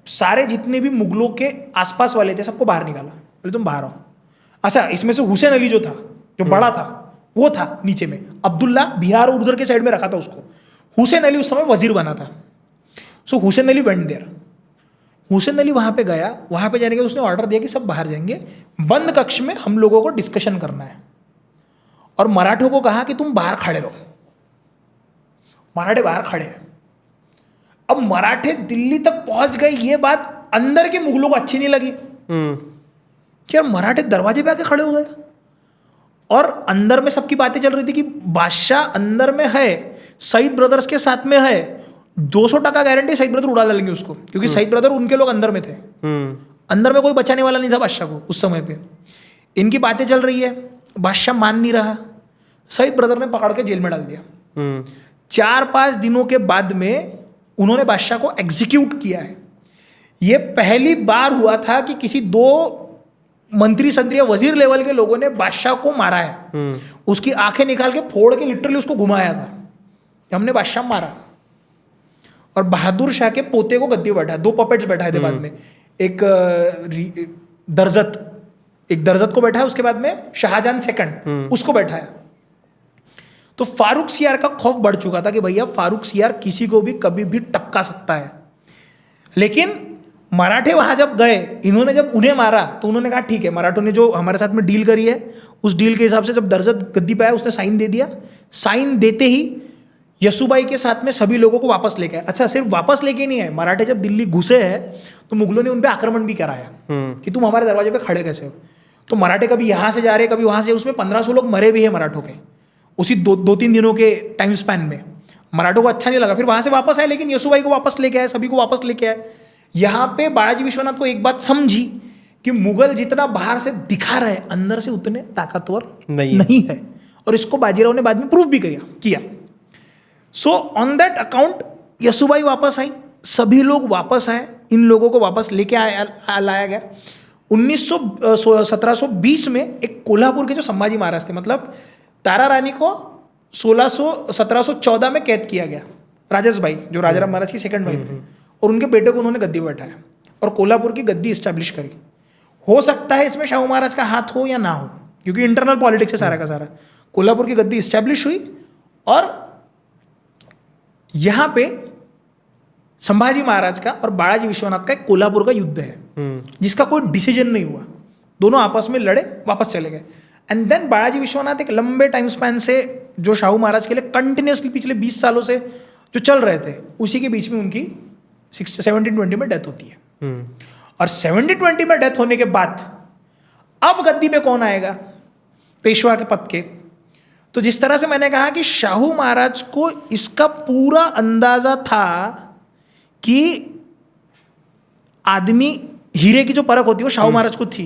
[SPEAKER 1] सारे जितने भी मुगलों के आसपास वाले थे सबको बाहर निकाला, बोले तुम बाहर आओ। अच्छा, इसमें से हुसैन अली जो था, जो बड़ा था, वो था नीचे में, अब्दुल्ला बिहार और उधर के साइड में रखा था उसको। हुसैन अली उस समय वजीर बना था। सो हुसैन अली वेंट देयर। हुसैन अली वहां पे गया, वहां पे जाने के उसने ऑर्डर दिया कि सब बाहर जाएंगे, बंद कक्ष में हम लोगों को डिस्कशन करना है। और मराठों को कहा कि तुम बाहर खड़े रहो। मराठे बाहर खड़े हैं। अब मराठे दिल्ली तक पहुंच गए। ये बात अंदर के मुगलों को अच्छी नहीं लगी कि यार मराठे दरवाजे पे आके खड़े हो गए। और अंदर में सबकी बातें चल रही थी कि बादशाह अंदर में है, सईद ब्रदर्स के साथ में है, 200% गारंटी सईद ब्रदर उड़ा डालेंगे उसको, क्योंकि सईद ब्रदर उनके लोग अंदर में थे। अंदर में कोई बचाने वाला नहीं था बादशाह को उस समय पे। इनकी बातें चल रही है, बादशाह मान नहीं रहा, सईद ब्रदर ने पकड़ के जेल में डाल दिया। 4-5 दिनों के बाद में उन्होंने बादशाह को एग्जीक्यूट किया है। ये पहली बार हुआ था कि किसी 2 मंत्री संतरी वजीर लेवल के लोगों ने बादशाह को मारा है। उसकी आंखें निकाल के फोड़ के लिटरली उसको घुमाया था, हमने बादशाह मारा। और बहादुर शाह के पोते को गद्दी बैठा, 2 पपेट्स बैठाए थे बाद में, एक दरजत को बैठा है, उसके बाद में शाहजहां सेकंड उसको बैठाया। तो फारूक सियार का खौफ बढ़ चुका था कि भैया फारूक सियार किसी को भी कभी भी टपका सकता है। लेकिन मराठे वहां जब गए, इन्होंने जब उन्हें मारा तो उन्होंने कहा ठीक है, मराठों ने जो हमारे साथ में डील करी है उस डील के हिसाब से जब दरजत गद्दी पे आया उसने साइन दे दिया। साइन देते ही यसुबाई के साथ में सभी लोगों को वापस लेके आए। अच्छा, सिर्फ वापस लेके नहीं आए, मराठे जब दिल्ली घुसे हैं तो मुगलों ने उन पर आक्रमण भी कराया कि तुम हमारे दरवाजे पे खड़े कैसे हो। तो मराठे कभी यहाँ से जा रहे, कभी वहाँ से, उसमें 1500 लोग मरे भी हैं मराठों के उसी 2-3 दिनों के टाइम स्पैन में। मराठों को अच्छा नहीं लगा, फिर वहाँ से वापस आए, लेकिन यसुबाई को वापस लेके आए, सभी को वापस लेके आए। यहाँ पे बालाजी विश्वनाथ को एक बात समझी कि मुगल जितना बाहर से दिखा रहे अंदर से उतने ताकतवर नहीं है। और इसको बाजीराव ने बाद में प्रूव भी किया। सो ऑन दैट अकाउंट यसुबाई वापस आई, सभी लोग वापस आए, इन लोगों को वापस लेके लाया गया। 1720 में एक कोल्हापुर के जो संभाजी महाराज थे, मतलब तारा रानी को 1714 में कैद किया गया। राजेश भाई जो राजाराम महाराज की सेकंड वाइफ थे, और उनके बेटे को उन्होंने गद्दी बैठाया और कोल्हापुर की गद्दी इस्टेब्लिश करी। हो सकता है इसमें शाहू महाराज का हाथ हो या ना हो, क्योंकि इंटरनल पॉलिटिक्स है सारा का सारा। कोल्हापुर की गद्दी इस्टेब्लिश हुई और यहां पे संभाजी महाराज का और बालाजी विश्वनाथ का एक कोल्हापुर का युद्ध है, जिसका कोई डिसीजन नहीं हुआ। दोनों आपस में लड़े, वापस चले गए। एंड देन बालाजी विश्वनाथ एक लंबे टाइम स्पैन से जो शाहू महाराज के लिए कंटिन्यूसली पिछले 20 सालों से जो चल रहे थे, उसी के बीच में उनकी 1720 में डेथ होती है। और 1720 में डेथ होने के बाद अब गद्दी पे कौन आएगा पेशवा के पद के? तो जिस तरह से मैंने कहा कि शाहू महाराज को इसका पूरा अंदाजा था कि आदमी हीरे की जो परख होती है वो शाहू महाराज को थी।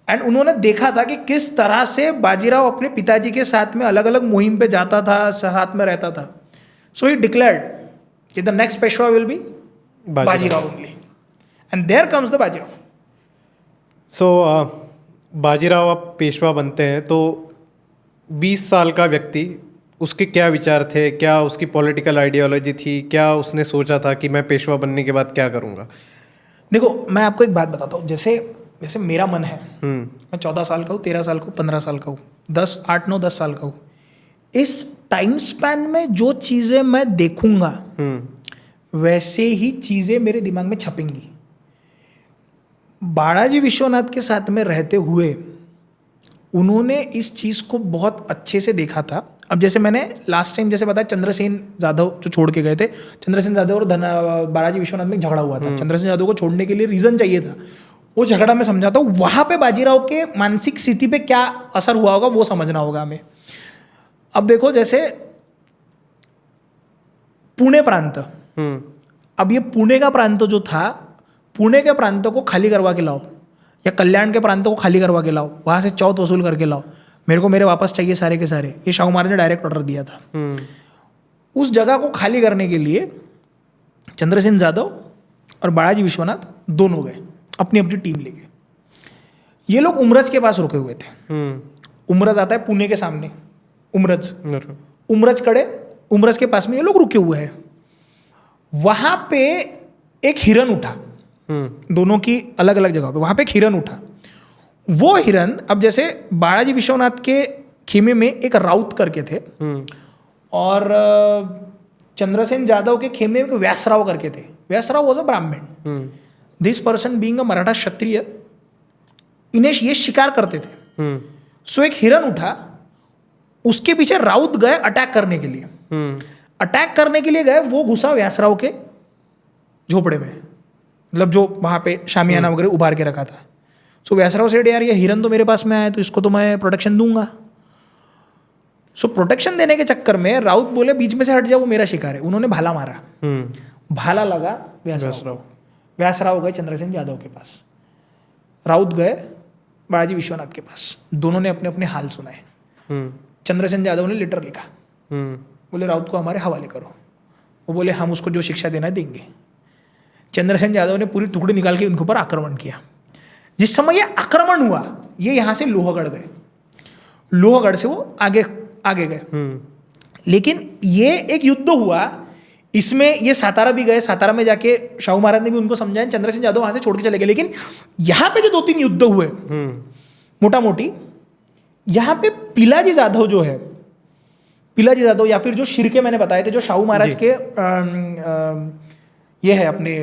[SPEAKER 1] एंड उन्होंने देखा था कि किस तरह से बाजीराव अपने पिताजी के साथ में अलग अलग मुहिम पे जाता था, साथ में रहता था। सो ही डिक्लेयर्ड कि the next Peshwa will be Bajirao only, and there comes the Bajirao.
[SPEAKER 3] So Bajirao अब पेशवा बनते हैं, तो 20 साल का व्यक्ति, उसके क्या विचार थे, क्या उसकी पॉलिटिकल आइडियोलॉजी थी, क्या उसने सोचा था कि मैं पेशवा बनने के बाद क्या करूँगा?
[SPEAKER 1] देखो, मैं आपको एक बात बताता हूँ। जैसे मेरा मन है, मैं 14 साल का हूँ, 13 साल का हूँ, 15 साल का हूँ, 10 साल का हूँ। इस टाइम स्पैन में जो चीज़ें मैं देखूंगा वैसे ही चीज़ें मेरे दिमाग में छपेंगी। बालाजी विश्वनाथ के साथ में रहते हुए उन्होंने इस चीज़ को बहुत अच्छे से देखा था। अब जैसे मैंने लास्ट टाइम जैसे बताया, चंद्रसेन जाधव जो छोड़ के गए थे, चंद्रसेन जाधव और बालाजी विश्वनाथ में झगड़ा हुआ था। चंद्रसेन जाधव को छोड़ने के लिए रीज़न चाहिए था, वो झगड़ा मैं समझाता हूँ। वहाँ पे बाजीराव के मानसिक स्थिति पे क्या असर हुआ होगा वो समझना होगा हमें। अब देखो, जैसे पुणे प्रांत, अब ये पुणे का प्रांत जो था, पुणे के प्रांतों को खाली करवा के लाओ या कल्याण के प्रांतों को खाली करवा के लाओ, वहाँ से चौथ वसूल करके लाओ, मेरे को मेरे वापस चाहिए सारे के सारे। ये शाहू महाराज ने डायरेक्ट ऑर्डर दिया था। उस जगह को खाली करने के लिए चंद्रसेन यादव और बालाजी विश्वनाथ दोनों गए अपनी अपनी टीम लेके। ये लोग उमरज के पास रुके हुए थे। उमरज आता है पुणे के सामने, उमरज के पास में ये लोग रुके हुए हैं। वहां पे एक हिरन उठा, दोनों की अलग अलग जगह पे, वहां पे एक हिरन उठा। वो हिरन, अब जैसे बालाजी विश्वनाथ के खेमे में एक राउत करके थे और चंद्रसेन यादव के खेमे में व्यासराव करके थे। व्यासराव was a Brahmin, this person being a Maratha Kshatriya, इन्हें ये शिकार करते थे। सो एक हिरन उठा, उसके पीछे राउत गए अटैक करने के लिए। अटैक करने के लिए गए, वो घुसा व्यासराव के झोपड़े में, मतलब जो वहां पे शामियाना वगैरह उभार के रखा था। सो व्यासराव सेड यार ये हिरन तो मेरे पास में आया तो इसको तो मैं प्रोटेक्शन दूंगा। सो प्रोटेक्शन देने के चक्कर में राउत बोले बीच में से हट जाओ, वो मेरा शिकार है। उन्होंने भाला मारा, भाला लगा व्यासराव गए चंद्रसेन यादव के पास, राउत गए बालाजी विश्वनाथ के पास। दोनों ने अपने अपने हाल सुनाए। चंद्रसेन यादव ने लेटर लिखा, बोले राउत को हमारे हवाले करो। वो बोले हम उसको जो शिक्षा देना देंगे। चंद्रसेन यादव ने पूरी टुकड़ी निकाल के उनके ऊपर आक्रमण किया। जिस समय ये आक्रमण हुआ, ये यहाँ से लोहगढ़ गए, लोहगढ़ से वो आगे गए। लेकिन ये एक युद्ध हुआ, इसमें ये सातारा भी गए, सातारा में जाके शाहू महाराज ने भी उनको समझाया, चंद्रसेन यादव वहां से छोड़ के चले गए। लेकिन यहाँ पे जो 2-3 युद्ध हुए मोटा मोटी, यहाँ पे पिलाजी जाधव जो है, पिलाजी जाधव या फिर जो शिर्के मैंने बताए थे, जो शाहू महाराज के ये है अपने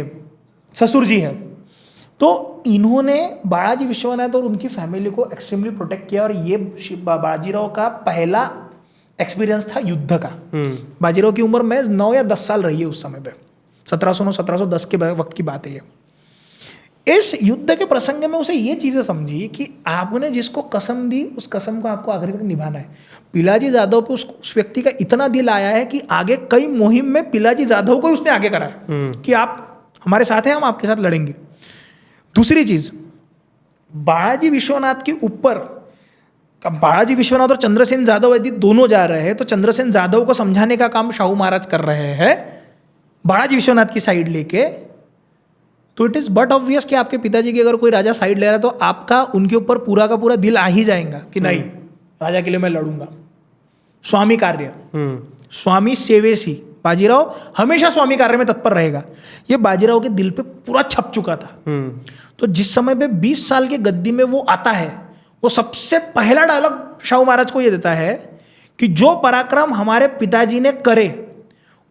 [SPEAKER 1] ससुर जी है, तो इन्होंने बालाजी विश्वनाथ और उनकी फैमिली को एक्सट्रीमली प्रोटेक्ट किया। और ये बाजीराव का पहला एक्सपीरियंस था युद्ध का। बाजीराव की उम्र में 9 या 10 साल रही है उस समय पे, 1709-1710 के वक्त की बात है ये। इस युद्ध के प्रसंग में उसे ये चीज़ें समझी कि आपने जिसको कसम दी उस कसम को आपको आखिर तक निभाना है। पिलाजी जाधव पे उस व्यक्ति का इतना दिल आया है कि आगे कई मुहिम में पिलाजी जाधव को ही उसने आगे करा है कि आप हमारे साथ हैं, हम आपके साथ लड़ेंगे। दूसरी चीज, बालाजी विश्वनाथ के ऊपर, बालाजी विश्वनाथ और चंद्रसेन यादव यदि दोनों जा रहे हैं तो चंद्रसेन यादव को समझाने का काम शाहू महाराज कर रहे हैं बालाजी विश्वनाथ की साइड लेके। तो इट इज बट ऑब्वियस कि आपके पिताजी की अगर कोई राजा साइड ले रहा है तो आपका उनके ऊपर पूरा का पूरा दिल आ ही जाएगा कि नहीं, राजा के लिए मैं लड़ूंगा। स्वामी कार्य, स्वामी सेवेसी, बाजीराव हमेशा स्वामी कार्य में तत्पर रहेगा। ये बाजीराव के दिल पे पूरा छप चुका था। तो जिस समय पे 20 साल के गद्दी में वो आता है, वो सबसे पहला डायलॉग शाहू महाराज को ये देता है कि जो पराक्रम हमारे पिताजी ने करे,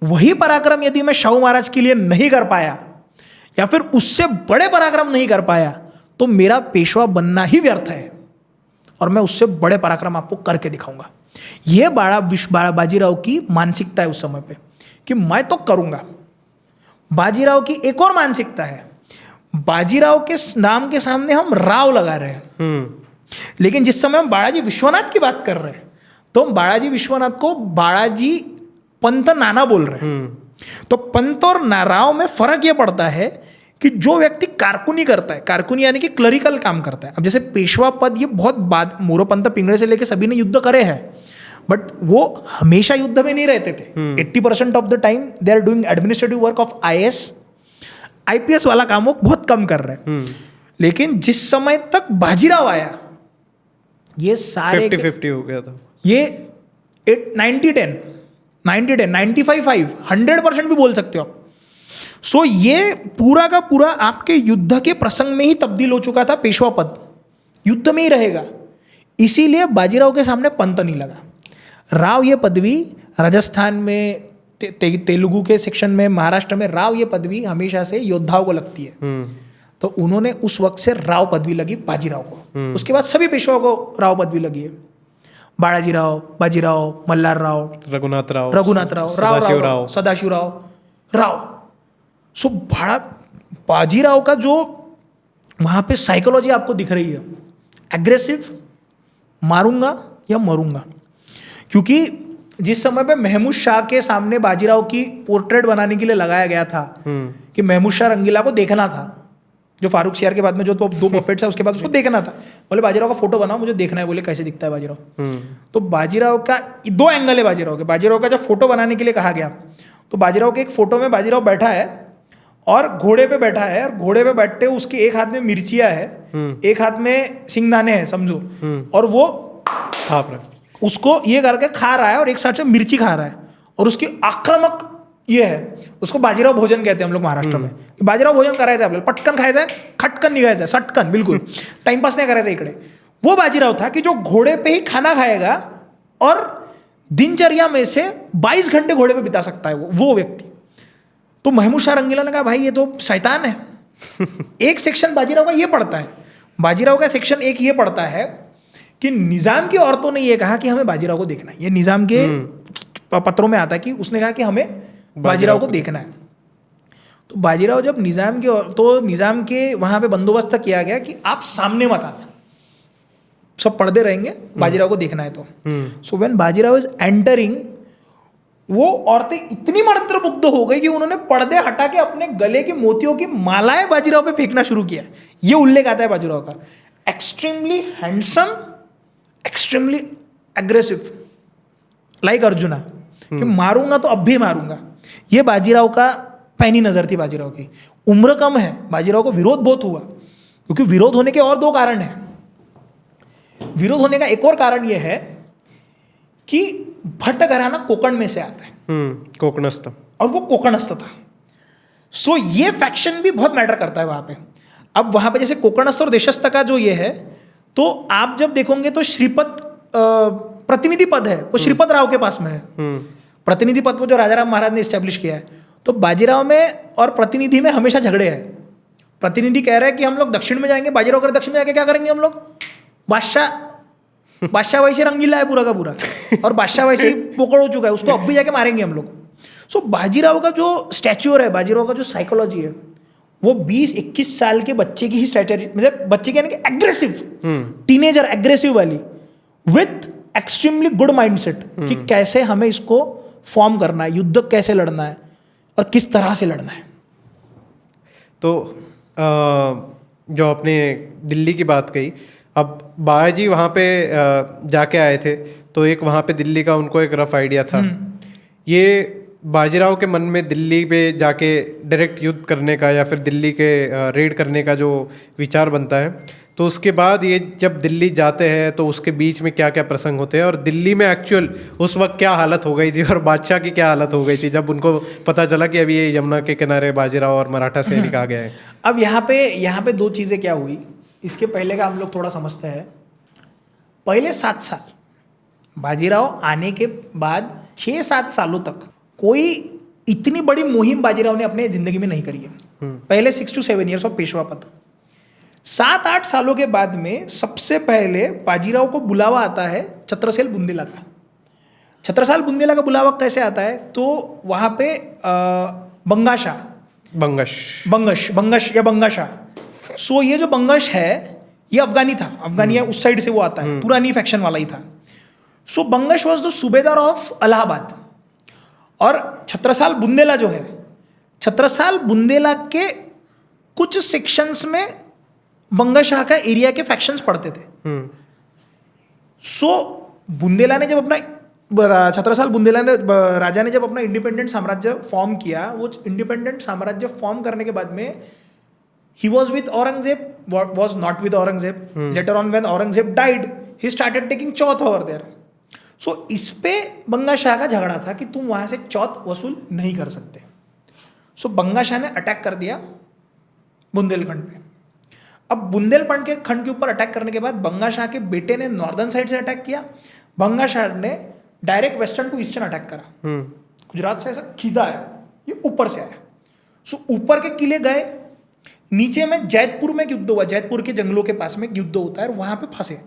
[SPEAKER 1] वही पराक्रम यदि मैं शाहू महाराज के लिए नहीं कर पाया या फिर उससे बड़े पराक्रम नहीं कर पाया तो मेरा पेशवा बनना ही व्यर्थ है और मैं उससे बड़े पराक्रम आपको करके दिखाऊंगा। यह बाजीराव की मानसिकता है उस समय पे कि मैं तो करूंगा। बाजीराव की एक और मानसिकता है, बाजीराव के नाम के सामने हम राव लगा रहे हैं, लेकिन जिस समय हम बालाजी विश्वनाथ की बात कर रहे हैं तो हम बालाजी विश्वनाथ को बालाजी पंत नाना बोल रहे हैं। तो पंत और राव में फर्क यह पड़ता है कि जो व्यक्ति कारकुनी करता है, कारकुनी यानी कि क्लरिकल काम करता है। अब जैसे पेशवा पद, ये बहुत बाद मोरोपंत पिंगड़े से लेके सभी ने युद्ध करे हैं, बट वो हमेशा युद्ध में नहीं रहते थे। 80% of the time they are doing administrative work of IAS, IPS वाला काम वो बहुत कम कर रहे हैं। लेकिन जिस समय तक बाजीराव आया, ये सारे
[SPEAKER 3] 50-50 हो गया था।
[SPEAKER 1] ये 90-10, 95-5, 100% भी बोल सकते हो आप। सो ये पूरा का पूरा आपके युद्ध के प्रसंग में ही तब्दील हो चुका था। पेशवा पद युद्ध में ही रहेगा, इसीलिए बाजीराव के सामने पंत नहीं लगा। राव ये पदवी राजस्थान में, तेलुगु के सेक्शन में, महाराष्ट्र में राव ये पदवी हमेशा से योद्धाओं को लगती है। तो उन्होंने उस वक्त से राव पदवी लगी बाजीराव को। उसके बाद सभी पेशवाओं को राव पदवी लगी है। बालाजीराव, बाजीराव, मल्हार राव, रघुनाथ राव, सदाशिवराव राव। सो बाजीराव का जो वहाँ पे साइकोलॉजी आपको दिख रही है, एग्रेसिव, मारूंगा या मरूंगा। क्योंकि जिस समय पे महमूद शाह के सामने बाजीराव की पोर्ट्रेट बनाने के लिए लगाया गया था कि महमूद शाह रंगीला को देखना था, जो फारूक शियार के बाद में जो दो पपेट्स है उसके बाद उसको देखना था। बोले बाजीराव का फोटो बनाओ, मुझे देखना है। बोले कैसे दिखता है बाजीराव? तो बाजीराव का 2 एंगल है बाजीराव के। बाजीराव का जब फोटो बनाने के लिए कहा गया तो बाजीराव के एक फोटो में बाजीराव बैठा है और घोड़े पे बैठा है, और घोड़े पे बैठते उसके एक हाथ में मिर्चियाँ है, एक हाथ में सिंगदाने हैं समझो, और वो उसको ये करके खा रहा है और एक साथ से मिर्ची खा रहा है, और उसकी आक्रामक ये है, उसको बाजीराव भोजन कहते हैं हम लोग महाराष्ट्र में। बाजीराव भोजन करायचं आपल्याला, पटकन खायचं आहे, खटकन निघायचं आहे, सटकन, बिल्कुल टाइमपास नहीं करायचा इकडे। वो बाजीराव था कि जो घोड़े पे ही खाना खाएगा और दिनचर्या में से 22 घंटे घोड़े पे बिता सकता है वो व्यक्ति। तो महमूद शाह रंगीला ने कहा भाई ये तो शैतान है। एक सेक्शन बाजीराव का ये पढ़ता है, बाजीराव का सेक्शन एक ये पढ़ता है कि निजाम की औरतों ने ये कहा कि हमें बाजीराव को देखना है। ये निजाम के पत्रों में आता है कि उसने कहा कि हमें बाजीराव को देखना है। तो बाजीराव जब निजाम के वहां पे बंदोबस्त किया गया कि आप सामने मत आना, सब पर्दे रहेंगे, बाजीराव को देखना है। तो so when Bajirao is entering, वो औरतें इतनी मंत्रमुग्ध हो गई कि उन्होंने पर्दे हटा के अपने गले की मोतियों की मालाएं बाजीराव पे फेंकना शुरू किया। ये उल्लेख आता है बाजीराव का। Extremely handsome, extremely aggressive, like arjuna, कि मारूंगा तो अब भी मारूंगा। ये बाजीराव का पैनी नजर थी बाजीराव की। उम्र कम है, बाजीराव को विरोध बहुत हुआ, क्योंकि विरोध होने के और 2 कारण हैं। विरोध होने का एक और कारण यह है कि भट्ट घराना कोकण में से आता है,
[SPEAKER 3] कोकणस्थ,
[SPEAKER 1] और वो कोकणस्थ था। सो ये फैक्शन भी बहुत मैटर करता है वहां पे। अब वहां पे जैसे कोकणस्थ और देशस्थ का जो ये है, तो आप जब देखोगे तो श्रीपत प्रतिनिधि पद है वो श्रीपत राव के पास में है। प्रतिनिधि पद को जो राजाराम महाराज ने इस्टेब्लिश किया है, तो बाजीराव में और प्रतिनिधि में हमेशा झगड़े हैं। प्रतिनिधि कह रहे हैं कि हम लोग दक्षिण में जाएंगे, बाजीराव कर दक्षिण में जाके क्या करेंगे हम लोग? बादशाह वैसे रंगीला है पूरा का पूरा, और बादशाह वैसे ही पोकड़ हो चुका है, उसको अब भी जाके मारेंगे हम लोग। सो बाजीराव का जो स्टैच्यूर है, बाजीराव का जो साइकोलॉजी है, वो 20-21 साल के बच्चे की ही स्ट्रैटेजी, मतलब बच्चे की यानी कि एग्रेसिव, टीनेजर एग्रेसिव वाली, विथ एक्सट्रीमली गुड माइंडसेट कि कैसे हमें इसको फॉर्म करना है, युद्ध कैसे लड़ना है और किस तरह से लड़ना है।
[SPEAKER 3] तो जो आपने दिल्ली की बात कही, अब बालाजी वहाँ पे जाके आए थे, तो एक वहाँ पे दिल्ली का उनको एक रफ आइडिया था। ये बाजीराव के मन में दिल्ली पे जाके डायरेक्ट युद्ध करने का या फिर दिल्ली के रेड करने का जो विचार बनता है, तो उसके बाद ये जब दिल्ली जाते हैं तो उसके बीच में क्या क्या प्रसंग होते हैं, और दिल्ली में एक्चुअल उस वक्त क्या हालत हो गई थी और बादशाह की क्या हालत हो गई थी जब उनको पता चला कि अभी ये यमुना के किनारे बाजीराव और मराठा सैनिक आ गए हैं।
[SPEAKER 1] अब यहाँ पे 2 चीज़ें क्या हुई, इसके पहले का हम लोग थोड़ा समझते हैं। पहले 7 साल बाजीराव आने के बाद 6-7 सालों तक कोई इतनी बड़ी मुहिम बाजीराव ने अपने जिंदगी में नहीं करी है। पहले 6 to 7 years ऑफ पेशवा पद। 7-8 सालों के बाद में सबसे पहले बाजीराव को बुलावा आता है छत्रसेल बुंदेला का। छत्रसाल बुंदेला का बुलावा कैसे आता है, तो वहाँ पे बंगाशाह। सो ये जो बंगश है ये अफगानी था, अफगानिया उस साइड से वो आता है, पुरानी फैक्शन वाला ही था। सो बंगश वॉज द सूबेदार ऑफ इलाहाबाद, और छत्रसाल बुंदेला जो है, छत्रसाल बुंदेला के कुछ सेक्शंस में बंगाशाह का एरिया के फैक्शंस पड़ते थे। सो बुंदेला ने जब अपना छत्रसाल बुंदेला ने राजा ने जब अपना इंडिपेंडेंट साम्राज्य फॉर्म किया, वो इंडिपेंडेंट साम्राज्य फॉर्म करने के बाद में he was with Aurangzeb, was not with Aurangzeb. Later on when Aurangzeb died, he started taking Chauth over there. So इस पे बंगाशाह का झगड़ा था कि तुम वहाँ से चौथ वसूल नहीं कर सकते। सो बंगाशाह ने अटैक कर दिया बुंदेलखंड पे। अब बुंदेलखंड के खंड के ऊपर अटैक करने के बाद बंगाशाह के बेटे ने नॉर्दर्न साइड से अटैक किया, बंगाशाह ने direct western to eastern attack करा। गुजरात से ऐसा खीदा आया, ये ऊपर से आया। सो ऊपर के किले गए, नीचे में जैतपुर में युद्ध हुआ, जैतपुर के जंगलों के पास में युद्ध होता है और वहां पे फंसे।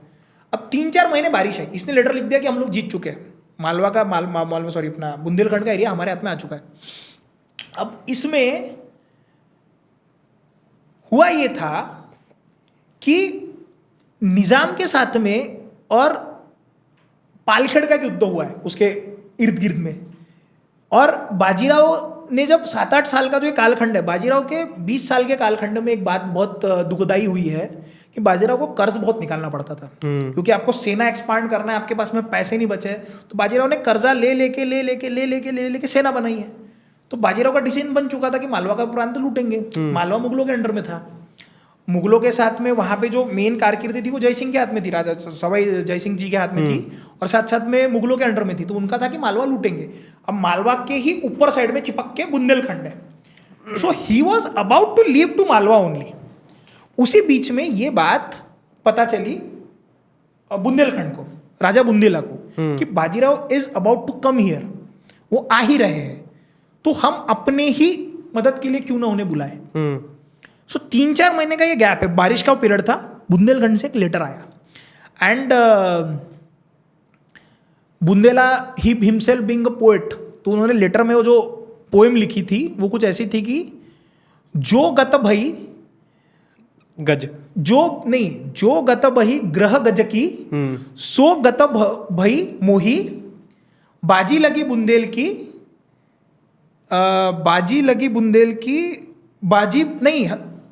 [SPEAKER 1] अब 3-4 महीने बारिश है, इसने लेटर लिख दिया कि हम लोग जीत चुके हैं, मालवा का अपना बुंदेलखंड का एरिया हमारे हाथ में आ चुका है। अब इसमें हुआ ये था कि निजाम के साथ में और पालखेड़ का युद्ध हुआ है उसके इर्द गिर्द में, और बाजीराव ने जब 7-8 साल का जो ये कालखंड है, बाजीराव के 20 साल के कालखंड में एक बात बहुत दुखदाई हुई है कि बाजीराव को कर्ज बहुत निकालना पड़ता था, क्योंकि आपको सेना एक्सपांड करना है, आपके पास में पैसे नहीं बचे, तो बाजीराव ने कर्जा ले लेके सेना बनाई है। तो बाजीराव का डिसीजन बन चुका था कि मालवा का प्रांत लूटेंगे। मालवा मुगलों के अंडर में था, मुगलों के साथ में वहाँ पे जो मेन कारकिर्दी थी वो जय सिंह के हाथ में थी, राजा सवाई जय सिंह जी के हाथ में थी, और साथ साथ में मुगलों के अंडर में थी। तो उनका था कि मालवा लूटेंगे। अब मालवा के ही ऊपर साइड में चिपक के बुंदेलखंड है, so he was about to leave to Malwa only. उसी बीच में ये बात पता चली बुंदेलखंड को, राजा बुंदेला को, कि Bajirao is about to come here, वो आ ही रहे हैं, तो हम अपने ही मदद के लिए क्यों ना उन्हें बुलाए। सो 3-4 महीने का ये गैप है, बारिश का पीरियड था। बुंदेलखंड से एक लेटर आया and Bundela he himself being a poet, तो उन्होंने लेटर में वो जो पोएम लिखी थी वो कुछ ऐसी थी कि जो गत भई
[SPEAKER 3] गज,
[SPEAKER 1] जो गत भई ग्रह गज की, सो गत भई मोही, बाजी लगी बुंदेल की,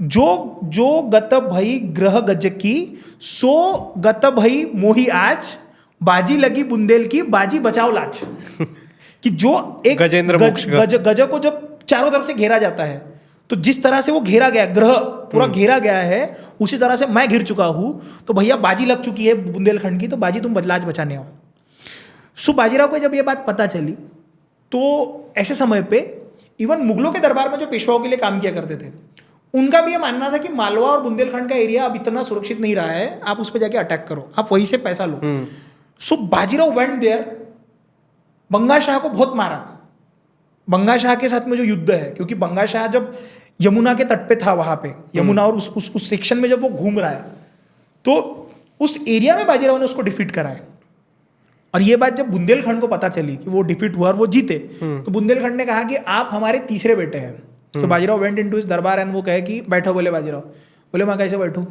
[SPEAKER 1] जो गत भई ग्रह गज की, सो गत भई मोही आज, बाजी लगी बुंदेल की, बाजी बचाओ लाज। कि जो एक गज को जब चारों तरफ से घेरा जाता है, तो जिस तरह से वो घेरा गया, ग्रह पूरा घेरा गया है, उसी तरह से मैं घिर चुका हूं, तो भैया बाजी लग चुकी है बुंदेलखंड की, तो बाजी तुम लाज बचाने आओ। सो बाजीराव को जब ये बात पता चली, तो ऐसे समय पे इवन मुगलों के दरबार में जो पेशवाओं के लिए काम किया करते थे, उनका भी ये मानना था कि मालवा और बुंदेलखंड का एरिया अब इतना सुरक्षित नहीं रहा है, आप उस पर जाके अटैक करो, आप वहीं से पैसा लो। सो बाजीराव वेंट देयर, बंगा शाह को बहुत मारा। बंगा शाह के साथ में जो युद्ध है, क्योंकि बंगा शाह जब यमुना के तट पे था, वहां पे यमुना और उस सेक्शन में जब वो घूम रहा है, तो उस एरिया में बाजीराव ने उसको डिफीट करा है। और ये बात जब बुंदेलखंड को पता चली कि वो डिफीट हुआ और वो जीते, तो बुंदेलखंड ने कहा कि आप हमारे तीसरे बेटे हैं। तो बाजीराव वेंट इनटू हिज दरबार एंड वो कहे कि बैठो। बोले बाजीराव, बोले मैं कैसे बैठूं,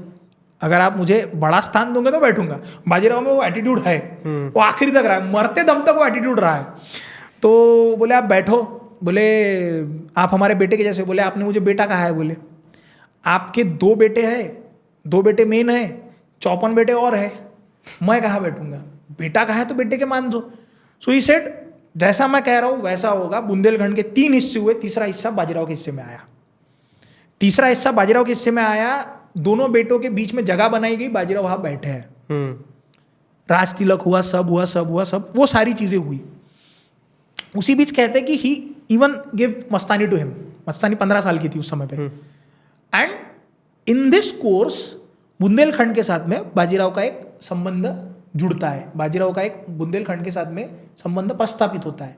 [SPEAKER 1] अगर आप मुझे बड़ा स्थान दोगे तो बैठूंगा। बाजीराव में वो एटीट्यूड है, वो आखिरी तक रहा है, मरते दम तक वो एटीट्यूड रहा है। तो बोले आप बैठो, बोले आप हमारे बेटे के जैसे। बोले आपने मुझे बेटा कहा है, बोले आपके 2 बेटे हैं, 2 बेटे मेन है, 54 बेटे और है, मैं कहाँ बैठूंगा, बेटा कहा है तो बेटे के मान दो। सो ही सेड जैसा मैं कह रहा हूं वैसा होगा। बुंदेलखंड के 3 हिस्से हुए, तीसरा हिस्सा बाजीराव के हिस्से में आया। दोनों बेटों के बीच में जगह बनाई गई, बाजीराव वहां बैठे हैं, राज तिलक हुआ, सब वो सारी चीजें हुई। उसी बीच कहते हैं कि he even give Mastani to him. Mastani 15 साल की थी उस समय पे। And in this course Bundelkhand के साथ में बाजीराव का एक संबंध जुड़ता है, बाजीराव का एक बुंदेलखंड के साथ में संबंध प्रस्थापित होता है।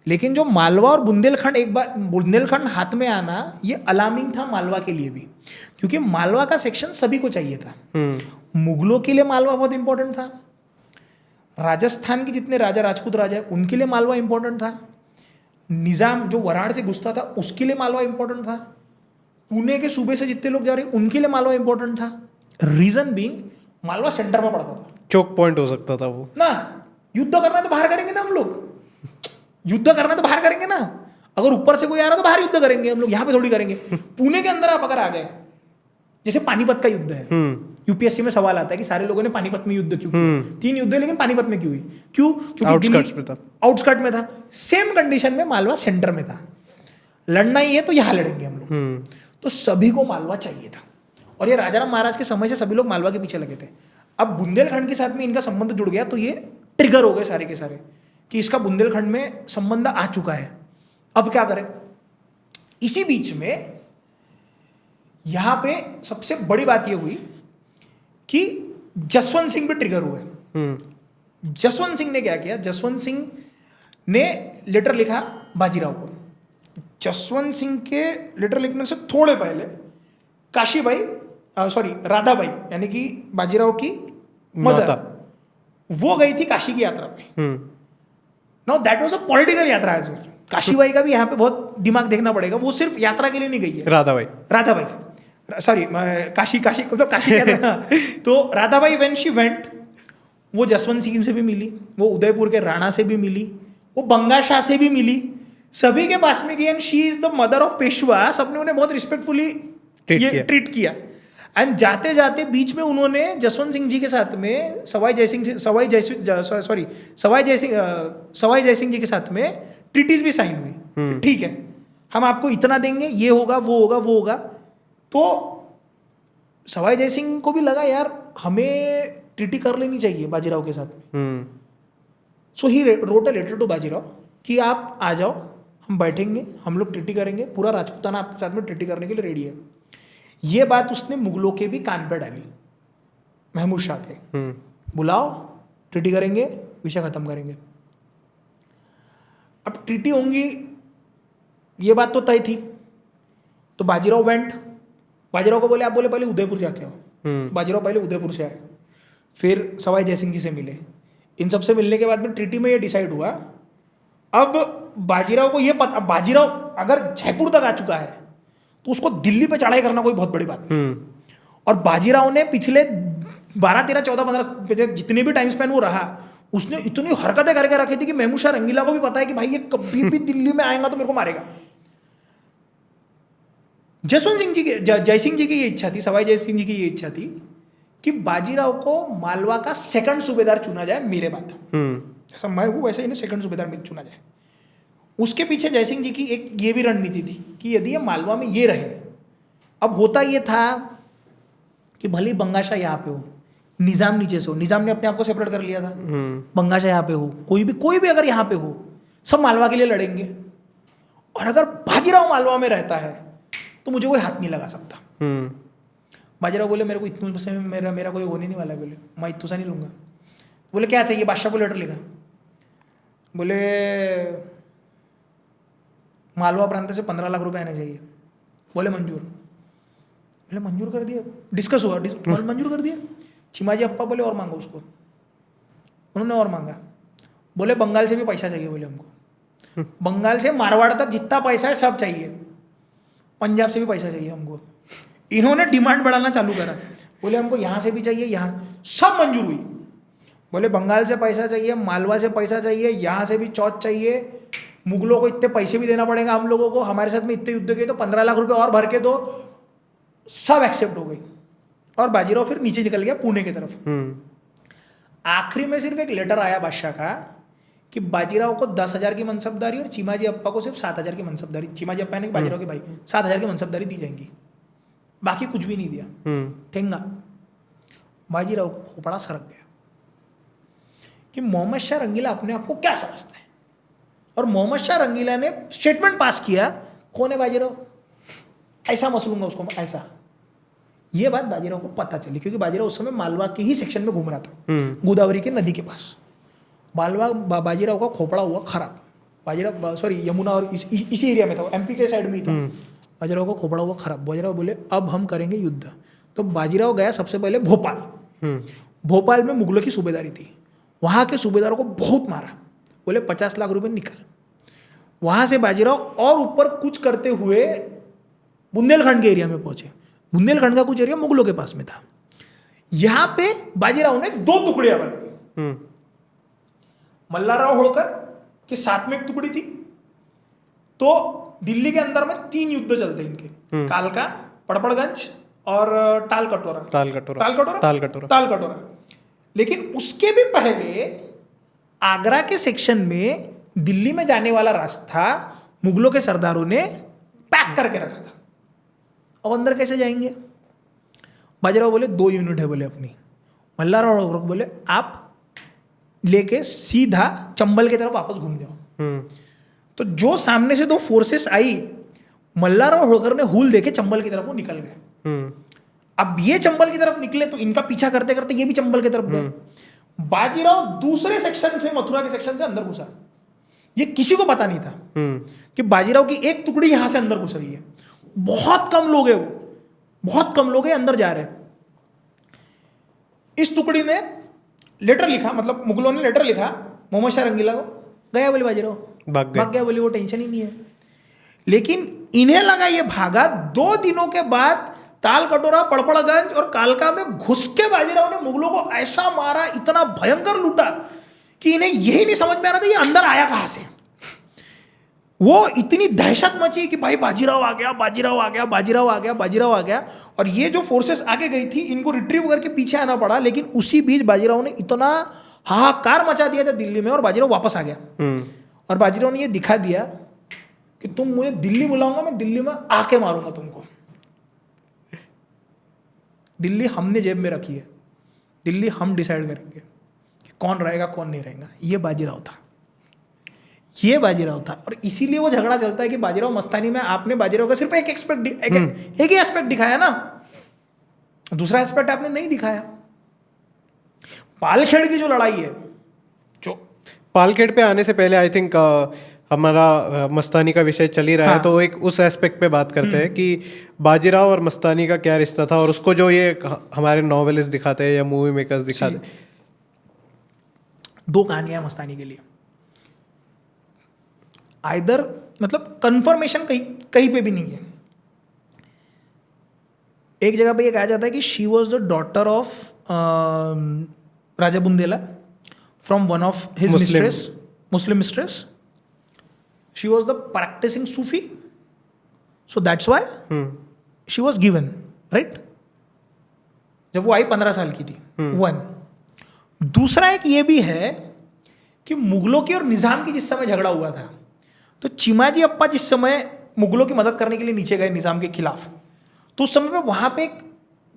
[SPEAKER 1] लेकिन जो मालवा और बुंदेलखंड, एक बार बुंदेलखंड हाथ में आना, ये अलार्मिंग था मालवा के लिए भी, क्योंकि मालवा का सेक्शन सभी को चाहिए था। मुगलों के लिए मालवा बहुत इंपॉर्टेंट था, राजस्थान के जितने राजा राजपूत राजा है उनके लिए मालवा इंपॉर्टेंट था, निजाम जो वराड़ से घुसता था उसके लिए मालवा इंपॉर्टेंट था, पुणे के सूबे से जितने लोग जा रहे उनके लिए मालवा इंपॉर्टेंट था। रीजन बीइंग मालवा सेंटर में पड़ता था,
[SPEAKER 3] चोक पॉइंट हो सकता था वो ना।
[SPEAKER 1] युद्ध करना है तो बाहर करेंगे ना हम लोग, युद्ध करना है तो बाहर करेंगे ना। अगर ऊपर से कोई आ रहा तो बाहर युद्ध करेंगे हम लोग, यहाँ पे थोड़ी करेंगे। पुणे के अंदर आप अगर आ गए, जैसे पानीपत का युद्ध है, यूपीएससी में सवाल आता है कि सारे लोगों ने पानीपत में युद्ध क्यों किया, 3 युद्ध है लेकिन पानीपत में क्यों हुई, क्योंकि आउटस्कर्ट में था। सेम कंडीशन में मालवा सेंटर में था, लड़ना ही है तो यहाँ लड़ेंगे हम लोग। तो सभी को मालवा चाहिए था, और ये राजाराम महाराज के समय से सभी लोग मालवा के पीछे लगे थे। अब बुंदेलखंड के साथ में इनका संबंध जुड़ गया, तो ये ट्रिगर हो गए सारे के सारे कि इसका बुंदेलखंड में संबंध आ चुका है, अब क्या करें। इसी बीच में यहां पे सबसे बड़ी बात यह हुई कि जसवंत सिंह भी ट्रिगर हुए। जसवंत सिंह ने क्या किया, जसवंत सिंह ने लेटर लिखा बाजीराव को। जसवंत सिंह के लेटर लिखने से थोड़े पहले राधाबाई यानी कि बाजीराव की मदर, वो गई थी काशी की यात्रा पे। Now that was a political यात्रा एज वेल। काशीबाई का भी यहाँ पे बहुत दिमाग देखना पड़ेगा, वो सिर्फ यात्रा के लिए नहीं गई है। राधाबाई सॉरी काशी मतलब काशी क्या था। तो राधाबाई व्हेन शी वेंट, वो जसवंत सिंह से भी मिली, वो उदयपुर के राणा से भी मिली, वो बंगा शाह से भी मिली, सभी के पास में गई and she is the mother of Peshwa. सबने उन्हें बहुत रिस्पेक्टफुली ट्रीट किया. एंड जाते जाते बीच में उन्होंने जसवंत सिंह जी के साथ में सवाई जयसिंह जी के साथ में ट्रीटीज भी साइन हुई. ठीक है, हम आपको इतना देंगे, ये होगा, वो होगा, वो होगा. तो सवाई जयसिंह को भी लगा यार हमें ट्रीटी कर लेनी चाहिए बाजीराव के साथ में. So he wrote a letter to Bajirao कि आप आ जाओ, हम बैठेंगे, हम लोग ट्रीटी करेंगे, पूरा राजपूताना आपके साथ में ट्रीटी करने के लिए रेडी है. ये बात उसने मुगलों के भी कान पे डाली, महमूद शाह के. बुलाओ, ट्रीटी करेंगे, विषय खत्म करेंगे. अब ट्रीटी होंगी ये बात तो तय थी. तो बाजीराव वेंट. बाजीराव को बोले, आप बोले पहले उदयपुर जाके आओ. बाजीराव पहले उदयपुर से आए, फिर सवाई जयसिंह जी से मिले. इन सब से मिलने के बाद में ट्रीटी में ये डिसाइड हुआ. अब बाजीराव को ये पता, बाजीराव अगर जयपुर तक आ चुका है तो उसको दिल्ली पे चढ़ाई करना कोई बहुत बड़ी बात नहीं. और बाजीराव ने पिछले 12, 13, 14, 15 जितने भी टाइम स्पेन वो रहा, उसने इतनी हरकतें करके रखी थी कि महमूद शाह रंगीला को भी पता है कि भाई ये कभी भी दिल्ली में आएगा तो मेरे को मारेगा. जसवंत सिंह जी की, जयसिंह जी की ये इच्छा थी, सवाई जयसिंह जी की ये इच्छा थी कि बाजीराव को मालवा का सेकंड सूबेदार चुना जाए मेरे बाद. जैसा मैं हूं वैसे इन्हें सेकंड सूबेदार चुना जाए. उसके पीछे जयसिंह जी की एक ये भी रणनीति थी कि यदि ये मालवा में ये रहे. अब होता ये था कि भले बंगाशाह यहाँ पे हो, निजाम नीचे से हो, निजाम ने अपने आप को सेपरेट कर लिया था, बंगाशाह यहाँ पे हो, कोई भी अगर यहाँ पे हो, सब मालवा के लिए लड़ेंगे. और अगर बाजीराव मालवा में रहता है तो मुझे कोई हाथ नहीं लगा सकता. बाजीराव बोले मेरे को इतने से मेरा कोई होने नहीं वाला. बोले मैं इतू सा नहीं लूंगा. बोले क्या चाहिए? बादशाह को लेटर लिखा. बोले मालवा प्रांत से 15 लाख रुपए आने चाहिए. बोले मंजूर. बोले मंजूर कर दिया. डिस्कस हुआ, मंजूर कर दिया. चिमाजी अप्पा बोले और मांगो उसको. उन्होंने और मांगा. बोले बंगाल से भी पैसा चाहिए. बोले हमको बंगाल से मारवाड़ तक जितना पैसा है सब चाहिए. पंजाब से भी पैसा चाहिए हमको. इन्होंने डिमांड बढ़ाना चालू करा. बोले हमको यहाँ से भी चाहिए, यहाँ सब मंजूर हुई. बोले बंगाल से पैसा चाहिए, मालवा से पैसा चाहिए, यहाँ से भी चौथ चाहिए, मुगलों को इतने पैसे भी देना पड़ेगा हम लोगों को, हमारे साथ में इतने युद्ध किए तो 15 लाख रुपए और भर के दो. सब एक्सेप्ट हो गई. और बाजीराव फिर नीचे निकल गया पुणे की तरफ. आखिरी में सिर्फ एक लेटर आया बादशाह का कि बाजीराव को 10,000 की मनसबदारी और चिमाजी अप्पा को सिर्फ 7,000 की मनसबदारी, चिमाजी अप्पा ने बाजीराव के भाई, 7,000 की मनसबदारी दी जाएंगी. बाकी कुछ भी नहीं दिया. ठेंगा. बाजीराव को खोपड़ा सरक गया कि मोहम्मद शाह रंगीला अपने आप को क्या समझता है. और मोहम्मद शाह रंगीला ने स्टेटमेंट पास किया, कौन है बाजीराव, ऐसा मसलूंगा उसको, ऐसा. ये बात बाजीराव को पता चली क्योंकि बाजीराव उस समय मालवा के ही सेक्शन में घूम रहा था, गोदावरी के नदी के पास. बाजीराव का खोपड़ा हुआ खराब. बाजीराव यमुना और इसी एरिया में था, एमपी के साइड में ही था. बाजीराव का खोपड़ा हुआ खराब. बाजीराव बोले अब हम करेंगे युद्ध. तो बाजीराव गया सबसे पहले भोपाल. भोपाल में मुगलों की सूबेदारी थी. वहाँ के सूबेदारों को बहुत मारा. बोले 50 लाख रुपए निकल. वहाँ से बाजीराव और ऊपर कुछ करते हुए बुंदेलखंड के एरिया में पहुंचे. बुंदेलखंड का कुछ एरिया मुगलों के पास में था. यहाँ पे बाजीराव ने 2 टुकड़ियां बनाई. मल्हारराव होळकर के साथ में एक टुकड़ी थी. तो दिल्ली के अंदर में 3 युद्ध चलते इनके, कालका, पड़पड़गंज और तालकटोरा. लेकिन उसके भी पहले आगरा के सेक्शन में दिल्ली में जाने वाला रास्ता मुगलों के सरदारों ने पैक करके रखा था. अब अंदर कैसे जाएंगे? बाजीराव बोले 2 यूनिट है बोले अपनी. मल्हारराव होळकर बोले आप लेके सीधा चंबल की तरफ वापस घूम जाओ. तो जो सामने से 2 फोर्सेस आई, मल्हारराव होळकर ने हुल देके चंबल की तरफ वो निकल गए. अब ये चंबल की तरफ निकले तो इनका पीछा करते करते ये भी चंबल की तरफ गए. बाजीराव दूसरे सेक्शन से, मथुरा के सेक्शन से अंदर घुसा. ये किसी को पता नहीं था कि बाजीराव की एक टुकड़ी यहां से अंदर घुस रही है. बहुत कम लोग हैं, वो बहुत कम लोग हैं अंदर जा रहे हैं. इस टुकड़ी ने लेटर लिखा, मतलब मुगलों ने लेटर लिखा मोहम्मद शाह रंगीला को. गया बोले बाजीराव, भाग गया बोले, वो टेंशन ही नहीं है. लेकिन इन्हें लगा ये भागा. 2 दिनों के बाद तालकटोरा, पड़पड़गंज और कालका में घुस के बाजीराव ने मुगलों को ऐसा मारा, इतना भयंकर लूटा कि इन्हें यही नहीं समझ में आ रहा था ये अंदर आया कहां से. वो इतनी दहशत मची कि भाई बाजीराव आ गया, बाजीराव आ गया, बाजीराव आ गया, बाजीराव आ गया। और ये जो फोर्सेस आगे गई थी इनको रिट्रीव करके पीछे आना पड़ा, लेकिन उसी बीच बाजीराव ने इतना हाहाकार मचा दिया था दिल्ली में और बाजीराव वापस आ गया। और बाजीराव ने ये दिखा दिया कि तुम मुझे दिल्ली बुलाऊंगा, मैं दिल्ली में आके मारूंगा तुमको। दिल्ली हमने जेब में रखी है, दिल्ली हम डिसाइड करेंगे कि कौन रहेगा कौन नहीं रहेगा। ये बाजीराव था, ये बाजीराव था। और इसीलिए वो झगड़ा चलता है कि बाजीराव मस्तानी में आपने बाजीराव का सिर्फ एक ही एस्पेक्ट दिखाया ना, दूसरा एस्पेक्ट आपने नहीं दिखाया। पालखेड़ की जो लड़ाई है, जो
[SPEAKER 3] पालखेड़ पे आने से पहले आई थिंक हमारा मस्तानी का विषय चल ही रहा है, तो एक उस एस्पेक्ट पे बात करते हैं कि बाजीराव और मस्तानी का क्या रिश्ता था, और उसको जो ये हमारे नॉवेलिस्ट दिखाते हैं या मूवी मेकर्स दिखाते हैं।
[SPEAKER 1] दो कहानियां मस्तानी के लिए, आइदर मतलब कंफर्मेशन कहीं पे भी नहीं है। एक जगह पे ये कहा जाता है कि she was the daughter of Raja Bundela from one of his mistress, Muslim mistress. She was the practising Sufi, so that's why she was given, right. जब वो आई 15 साल की थी, वन। दूसरा एक ये भी है कि मुगलों की और निज़ाम की जिस समय झगड़ा हुआ था, तो चिमाजी अप्पा जिस समय मुगलों की मदद करने के लिए नीचे गए निज़ाम के खिलाफ, तो उस समय पे वहां पे एक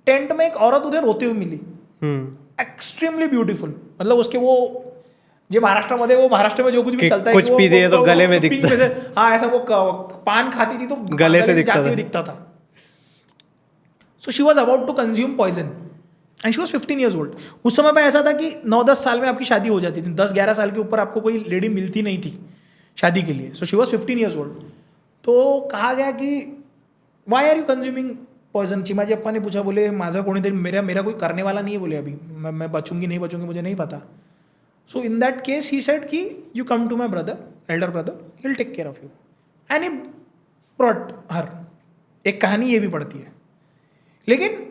[SPEAKER 1] टेंट में एक औरत उधर रोते हुए मिली, एक्सट्रीमली ब्यूटीफुल। मतलब उसके वो जो महाराष्ट्र में जो कुछ भी चलता है,
[SPEAKER 3] कुछ पी दिए तो गले में दिखता है।
[SPEAKER 1] हाँ, ऐसा वो पान खाती थी तो
[SPEAKER 3] गले से
[SPEAKER 1] दिखता था। So she was about to consume poison and she was 15 years old। उस समय पे ऐसा था कि 9-10 साल में आपकी शादी हो जाती थी, 10-11 साल के ऊपर आपको कोई लेडी मिलती नहीं थी शादी के लिए। So she was 15 years old। तो कहा गया कि why are you consuming poison. Chimaji Appa ने पूछा, बोले माझा कोणीतरी, मेरा कोई करने वाला नहीं है, बोले अभी मैं बचूंगी नहीं बचूंगी मुझे नहीं पता। So in that case he said कि you come to my brother, elder brother, he will take care of you, and he brought her. एक कहानी ये भी पड़ती है, लेकिन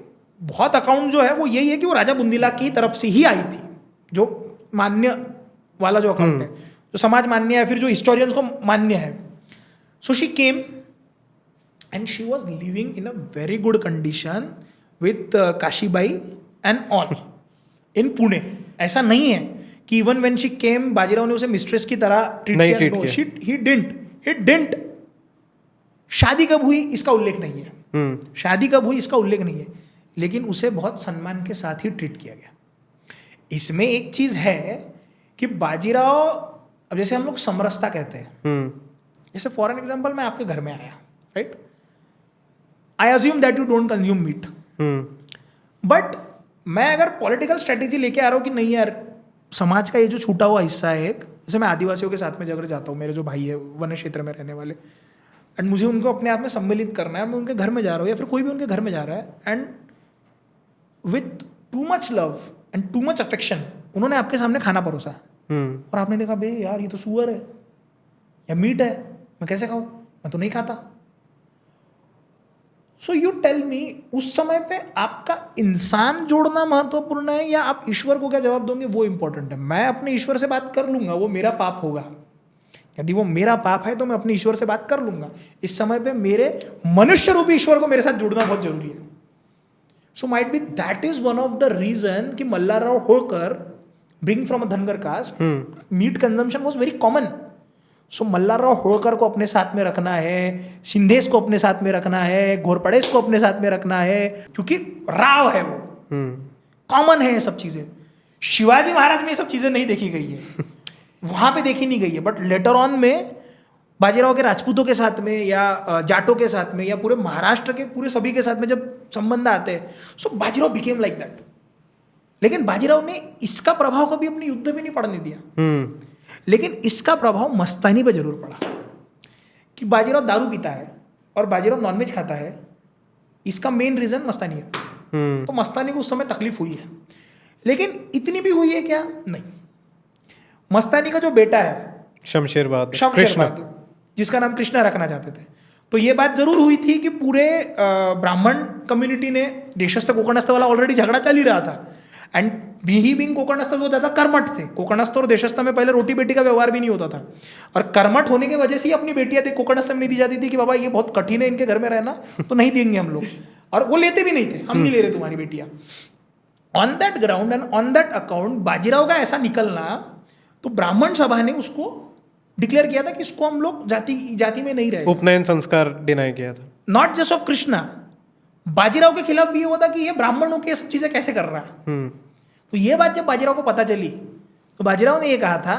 [SPEAKER 1] बहुत अकाउंट जो है वो यही है कि वो राजा बुंदीला की तरफ से ही आई थी, जो मान्य वाला जो अकाउंट है, जो समाज मान्य है, फिर जो हिस्टोरियंस को मान्य है। So she came and she was living in a very good condition with Kashibai and all in Pune. ऐसा नहीं है कि even when she came Bajirao ने उसे मिस्ट्रेस की तरह ट्रीट किया। he didn't। शादी कब हुई इसका उल्लेख नहीं है, शादी कब हुई इसका उल्लेख नहीं है, लेकिन उसे बहुत सम्मान के साथ ही ट्रीट किया गया। इसमें एक चीज है कि बाजीराव, अब जैसे हम लोग समरसता कहते हैं, जैसे फॉर एन एग्जाम्पल मैं आपके घर में आया, right, I assume that you don't consume meat, but मैं अगर पॉलिटिकल स्ट्रेटेजी लेके आ रहा हूँ कि नहीं यार, समाज का ये जो छूटा हुआ हिस्सा है एक, जैसे मैं आदिवासियों के साथ में जगह जाता हूँ, मेरे जो भाई है वन क्षेत्र में रहने वाले, एंड मुझे उनको अपने आप में सम्मिलित करना है, मैं उनके घर में जा रहा हूँ या फिर कोई भी उनके घर में जा रहा है, and with too much love and too much affection उन्होंने आपके सामने खाना परोसा, और आपने देखा बे यार ये तो सूअर है या मीट है, मैं कैसे खाऊं, मैं तो नहीं खाता। सो यू टेल मी, उस समय पे आपका इंसान जोड़ना महत्वपूर्ण है या आप ईश्वर को क्या जवाब दोगे वो इंपॉर्टेंट है। मैं अपने ईश्वर से बात कर लूंगा, वो मेरा पाप होगा, यदि वो मेरा पाप है तो मैं अपने ईश्वर से बात कर लूंगा। इस समय पे मेरे मनुष्य रूपी ईश्वर को मेरे साथ जुड़ना बहुत जरूरी है। So might be that is one of the reason कि Malharrao Holkar being from a Dhangar caste, meat consumption was very common. So Malharrao Holkar को अपने साथ में रखना है, शिंदेस को अपने साथ में रखना है, घोरपड़ेस को अपने साथ में रखना है, क्योंकि राव है वो, कॉमन है ये सब चीजें। शिवाजी महाराज में ये सब चीजें नहीं देखी गई है, वहां पे देखी नहीं गई है, बट लेटर ऑन में बाजीराव के राजपूतों के साथ में या जाटों के साथ में या पूरे महाराष्ट्र के पूरे सभी के साथ में जब संबंध आते हैं, सो बाजीराव बिकेम लाइक दैट। लेकिन बाजीराव ने इसका प्रभाव कभी अपने युद्ध में नहीं पड़ने दिया, लेकिन इसका प्रभाव मस्तानी पे जरूर पड़ा कि बाजीराव दारू पीता है और बाजीराव नॉनवेज खाता है, इसका मेन रीजन मस्तानी है। तो मस्तानी को उस समय तकलीफ हुई है, लेकिन इतनी भी हुई है क्या, नहीं। मस्तानी का जो बेटा है शमशेर बहादुर, जिसका नाम कृष्णा रखना चाहते थे, तो ये बात जरूर हुई थी कि पूरे ब्राह्मण कम्युनिटी ने, देशस्थ कोकणस्थ वाला ऑलरेडी झगड़ा चल ही रहा था, एंड ही बिंग कोकणस्थ वो ज़्यादा कर्मठ थे. कोकणस्थ और देशस्थ में पहले रोटी बेटी का व्यवहार भी नहीं होता था, और कर्मठ होने की वजह से ही अपनी बेटियां थी कोकणस्थ में नहीं दी जाती थी कि बाबा ये बहुत कठिन है इनके घर में रहना, तो नहीं देंगे हम लोग. और वो लेते भी नहीं थे, हम नहीं ले रहे तुम्हारी बेटियां. On that ground and on that account Bajirao का ऐसा निकलना, तो ब्राह्मण सभा ने उसको डिक्लेयर किया था कि इसको हम लोग जाति में नहीं रहे.
[SPEAKER 3] उपनयन संस्कार डिनाई किया था.
[SPEAKER 1] Not just of Krishna, Bajirao के खिलाफ भी ये हुआ था कि ये ब्राह्मणों की ये सब चीजें कैसे कर रहा है. तो ये बात जब बाजीराव को पता चली, तो बाजीराव ने ये कहा था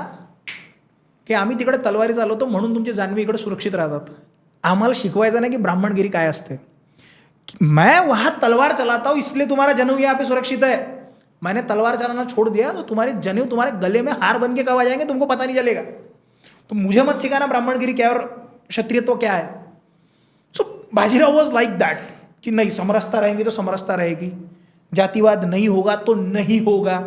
[SPEAKER 1] की आम्ही तिकडे तलवारी चालवतो म्हणून तुमचे जानवे इकडे सुरक्षित राहतात. आम्हाला शिकवायचं नाही की ब्राह्मणगिरी काय असते. मैं वहां तलवार चलाता हूं इसलिए तुम्हारा जनेऊ यहाँ पे सुरक्षित है. मैंने तलवार चलाना छोड़ दिया तो तुम्हारे जनेऊ तुम्हारे गले में हार बन के कब आ जाएंगे तुमको पता नहीं चलेगा. तो मुझे मत सिखाना ब्राह्मणगिरी क्या और क्षत्रियत्व क्या है. सो बाजीराव वॉज लाइक दैट कि नहीं, समरसता रहेंगी तो समरसता रहेगी, जातिवाद नहीं होगा तो नहीं होगा,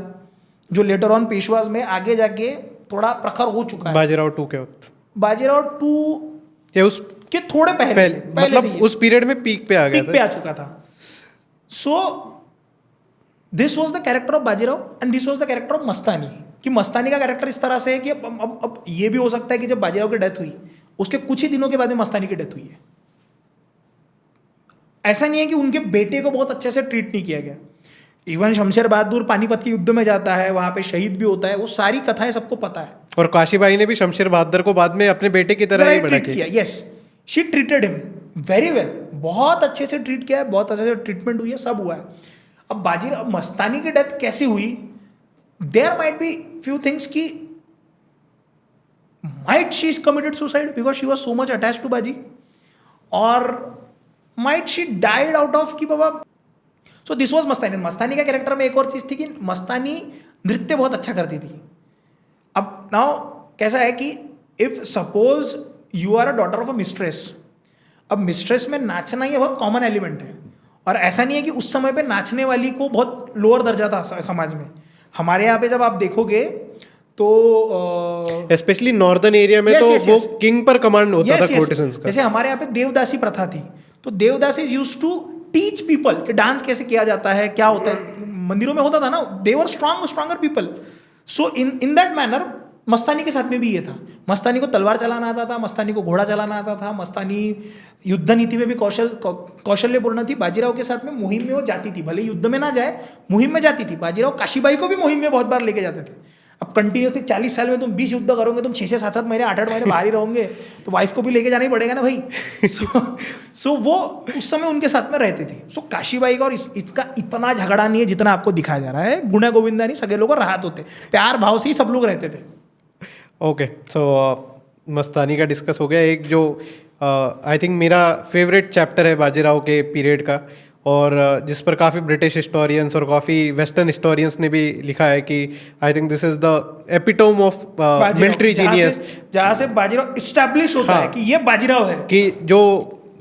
[SPEAKER 1] जो लेटर ऑन पेशवाज में आगे जाके थोड़ा प्रखर हो चुका है.
[SPEAKER 3] बाजीराव 2 के वक्त,
[SPEAKER 1] बाजीराव 2
[SPEAKER 3] या उस
[SPEAKER 1] के थोड़े पहले
[SPEAKER 3] मतलब
[SPEAKER 1] से
[SPEAKER 3] उस पीरियड में पीक पे आ गया
[SPEAKER 1] पीक पे आ चुका था. So this was the character of Bajirao and this was the character of Mastani. कि मस्तानी का कैरेक्टर इस तरह से है कि अब ये भी हो सकता है कि जब बाजीराव की डेथ हुई उसके कुछ ही दिनों के बाद में मस्तानी की डेथ हुई है. ऐसा नहीं है कि उनके बेटे को बहुत अच्छे से ट्रीट नहीं किया गया. इवन शमशेर बहादुर पानीपत के युद्ध में जाता है, वहां पे शहीद भी होता है, वो सारी कथाएं सबको पता है.
[SPEAKER 3] और काशीबाई ने भी शमशेर बहादुर को बाद में अपने बेटे की तरह ही बड़ा किया.
[SPEAKER 1] Yes, she treated him very well. बहुत अच्छे से ट्रीट किया है, बहुत अच्छे से ट्रीटमेंट हुई है, सब हुआ है. अब बाजीराव मस्तानी की डेथ कैसे हुई, there might be few things की might she is committed suicide because she was so much attach to Baji, और might she died out of कि बाबा. सो दिस वॉज मस्तानी. मस्तानी का कैरेक्टर में एक और चीज थी कि मस्तानी नृत्य बहुत अच्छा करती थी. अब नाउ कैसा है कि if suppose you are a daughter of a mistress, अब मिस्ट्रेस में नाचना ये बहुत कॉमन एलिमेंट है, और ऐसा नहीं है कि उस समय पे नाचने वाली को बहुत लोअर दर्जा था समाज में. हमारे यहाँ पे जब आप देखोगे तो
[SPEAKER 3] स्पेशली नॉर्दर्न एरिया में तो वो किंग पर कमांड होता था कोर्टिसंस का.
[SPEAKER 1] जैसे हमारे यहाँ पे देवदासी प्रथा थी, तो देवदासी यूज्ड टू टीच पीपल कि डांस कैसे किया जाता है, क्या होता है. मंदिरों में होता था ना, they were stronger people. So in that manner Mastani के साथ में भी ये था. मस्तानी को तलवार चलाना आता था, मस्तानी को घोड़ा चलाना आता था, मस्तानी युद्ध नीति में भी कौशल्यपूर्ण थी. बाजीराव के साथ में मुहिम में वो जाती थी, भले युद्ध में ना जाए मुहिम में जाती थी. बाजीराव काशीबाई को भी मुहिम में बहुत बार लेके जाते थे. अब कंटिन्यूसली 40 साल में तुम 20 युद्ध करोगे, तुम 6 से 7 महीने 8 महीने बाहर ही रहोगे, तो वाइफ को भी लेके जाना ही पड़ेगा ना भाई. सो वो उस समय उनके साथ में रहते थे. सो काशीबाई का और इसका इतना झगड़ा नहीं है जितना आपको दिखाया जा रहा है. गुण्या गोविंदा नहीं, सगे लोग राहत होते, प्यार भाव से ही सब लोग रहते थे.
[SPEAKER 3] ओके, सो मस्तानी का डिस्कस हो गया. एक जो आई थिंक मेरा फेवरेट चैप्टर है बाजीराव के पीरियड का, और जिस पर काफ़ी ब्रिटिश हिस्टोरियंस और काफ़ी वेस्टर्न हिस्टोरियंस ने भी लिखा है कि I think this is the epitome of military genius,
[SPEAKER 1] जहाँ से बाजीराव इस्टेब्लिश होता है कि ये बाजीराव है.
[SPEAKER 3] कि जो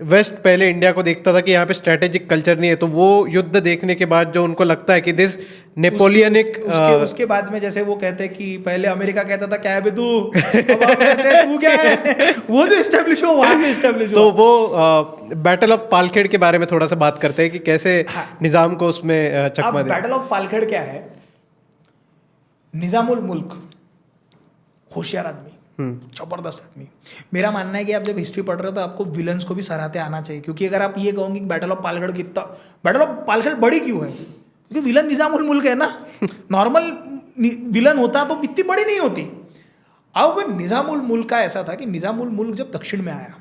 [SPEAKER 3] वेस्ट पहले इंडिया को देखता था कि यहाँ पे स्ट्रेटेजिक कल्चर नहीं है, तो वो युद्ध देखने के बाद जो उनको लगता है कि दिस नेपोलियनिक
[SPEAKER 1] उसके बाद में जैसे वो कहते हैं कि पहले अमेरिका कहता था क्या है बे तू, अब आप कहते हैं तू क्या है, वो जो इस्टेब्लिश हो वहां से इस्टेब्लिश हो.
[SPEAKER 3] तो वो बैटल ऑफ पालखेड़ के बारे में थोड़ा सा बात करते हैं कि कैसे निजाम को उसमें चकमा दिया.
[SPEAKER 1] बैटल ऑफ पालखेड़ क्या है, निजामुल मुल्क होशियार आदमी, जबरदस्त आदमी. मेरा मानना है कि आप जब हिस्ट्री पढ़ रहे हो तो आपको विलन्स को भी सराहते आना चाहिए, क्योंकि अगर आप ये कहोगे कि बैटल ऑफ पालखेड़ कितना, बैटल ऑफ पालखेड़ बड़ी क्यों है, क्योंकि विलन निजामुल मुल्क है ना. नॉर्मल विलन होता तो इतनी बड़ी नहीं होती. अब निजामुल मुल्क का ऐसा था कि निजामुल मुल्क जब दक्षिण में आया,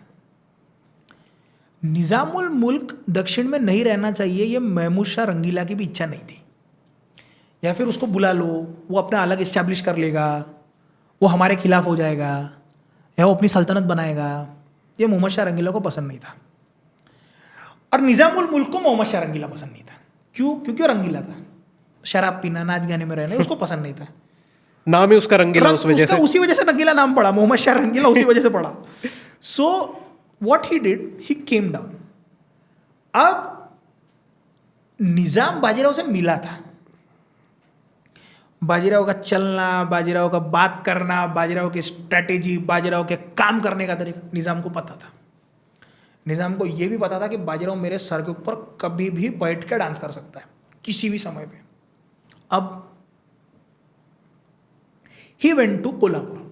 [SPEAKER 1] निजामुल मुल्क दक्षिण में नहीं रहना चाहिए, ये महमूद शाह रंगीला की भी इच्छा नहीं थी. या फिर उसको बुला लो, वो अपना अलग इस्टेब्लिश कर लेगा, वो हमारे खिलाफ हो जाएगा, या वो अपनी सल्तनत बनाएगा. ये मोहम्मद शाह रंगीला को पसंद नहीं था, और निजामुल मुल्क को मोहम्मद शाह रंगीला पसंद नहीं था. क्यों? क्योंकि वो रंगीला था, शराब पीना, नाच गाने में रहना उसको पसंद नहीं था.
[SPEAKER 3] नाम ही उसका रंगीला, उस वजह से,
[SPEAKER 1] उसी वजह से रंगीला नाम पड़ा, मोहम्मद शाह रंगीला उसी वजह से पड़ा. So what he did, he came down. अब निजाम बाजीराव से मिला था. बाजीराव का चलना, बाजीराव का बात करना, बाजीराव की स्ट्रैटेजी, बाजीराव के काम करने का तरीका निजाम को पता था. निजाम को यह भी पता था कि बाजीराव मेरे सर के ऊपर कभी भी बैठ के डांस कर सकता है, किसी भी समय पे. अब he went to Kolhapur,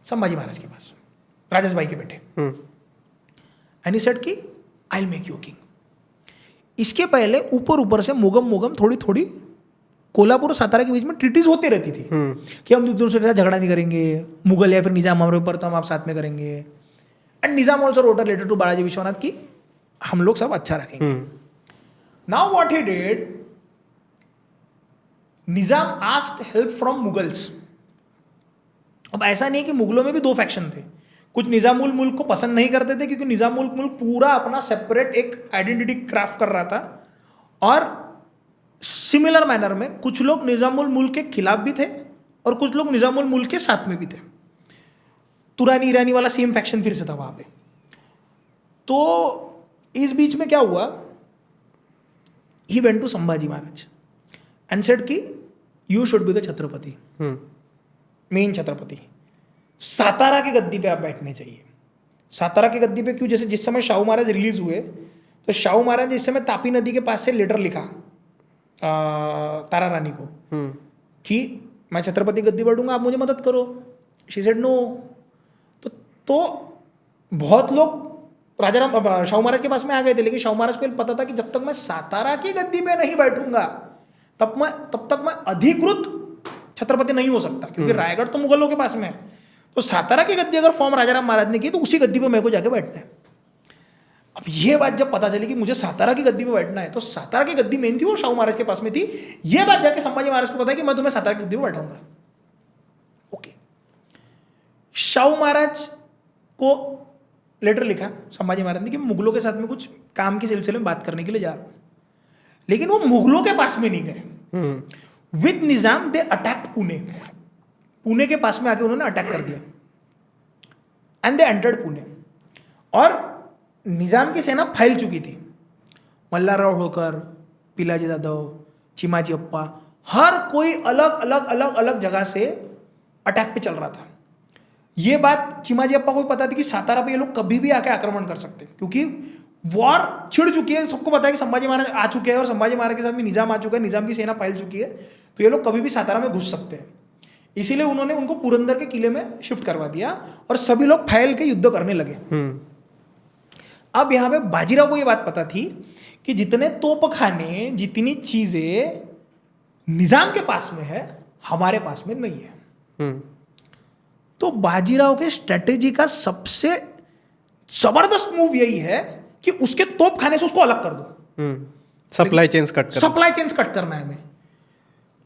[SPEAKER 1] Sambhaji Maharaj के पास, राजेश भाई के बेटे, एंड ही सेड कि I will make you king. इसके पहले ऊपर ऊपर से मुगम थोड़ी थोड़ी कोल्हापुर और सातारा के बीच में ट्रीटीज होती रहती थी कि हम एक दूसरे के साथ झगड़ा नहीं करेंगे, मुगल या फिर निजाम हमारे ऊपर तो हम आप साथ में करेंगे, and Nizam also wrote a letter to Balaji Vishwanath की हम लोग सब अच्छा रखेंगे। Now what he did, Nizam asked help from Mughals. अब ऐसा नहीं है कि मुगलों में भी दो फैक्शन थे, कुछ निजामुल मुल्क को पसंद नहीं करते थे क्योंकि निजामुल मुल्क पूरा अपना सेपरेट एक आइडेंटिटी क्राफ्ट कर रहा था, और सिमिलर मैनर में कुछ लोग निजामुल मुल्क के खिलाफ भी थे और कुछ लोग निजामुल मुल्क के साथ में भी थे। तुरानी ईरानी वाला सेम फैक्शन फिर से था वहां पे। तो इस बीच में क्या हुआ, he went to Sambhaji Maharaj and said कि you should be the Chhatrapati, main Chhatrapati, Satara की गद्दी पे आप बैठने चाहिए। सातारा की गद्दी पे क्यों, जैसे जिस समय शाहू महाराज रिलीज हुए तो शाहू महाराज ने इस समय तापी नदी के पास से लेटर लिखा तारा रानी को कि मैं छत्रपति गद्दी बैठूंगा, आप मुझे मदद करो। She said no. तो बहुत लोग राजा राम शाहू महाराज के पास में आ गए थे, लेकिन शाहू महाराज को पता था कि जब तक मैं सातारा की गद्दी पे नहीं बैठूंगा तब तक मैं अधिकृत छत्रपति नहीं हो सकता, क्योंकि रायगढ़ तो मुगलों के पास में है। तो सातारा की गद्दी अगर फॉर्म राजा राम महाराज ने की तो उसी गद्दी पे मेरे को जाके बैठना है। अब ये बात जब पता चली कि मुझे सातारा की गद्दी पे बैठना है, तो सातारा की गद्दी मेन थी और शाहू महाराज के पास में थी। ये बात जाके संभाजी महाराज को पता है कि मैं तुम्हें सातारा की गद्दी पे बैठाऊंगा। ओके, शाहू महाराज को लेटर लिखा संभाजी महाराज ने कि मुगलों के साथ में कुछ काम के सिलसिले में बात करने के लिए जा रहा हूं, लेकिन वो मुगलों के पास में नहीं गए। With Nizam they attacked Pune, Pune के पास में आके उन्होंने अटैक कर दिया एंड दे एंटर्ड पुणे। और निजाम की सेना फैल चुकी थी, मल्हारराव होळकर, पिलाजी यादव, चिमाजी अप्पा, हर कोई अलग अलग अलग अलग जगह से अटैक पे चल रहा था। ये बात चिमाजी अप्पा को भी पता थी कि सातारा पे ये लोग कभी भी आके आक्रमण कर सकते हैं, क्योंकि वॉर छिड़ चुकी है। सबको पता है कि संभाजी महाराज आ चुके हैं और संभाजी महाराज के साथ में निजाम आ चुका है, निजाम की सेना फैल चुकी है, तो ये लोग कभी भी सातारा में घुस सकते हैं। इसीलिए उन्होंने उनको पुरंदर के किले में शिफ्ट करवा दिया और सभी लोग फैल के युद्ध करने लगे। अब यहां पे बाजीराव को ये बात पता थी कि जितने तोपखाने, जितनी चीजें निजाम के पास में है, हमारे पास में नहीं है। तो बाजीराव के स्ट्रेटेजी का सबसे जबरदस्त मूव यही है कि उसके तोपखाने से उसको अलग कर दो।
[SPEAKER 3] सप्लाई चेन्स
[SPEAKER 1] कट करना है हमें।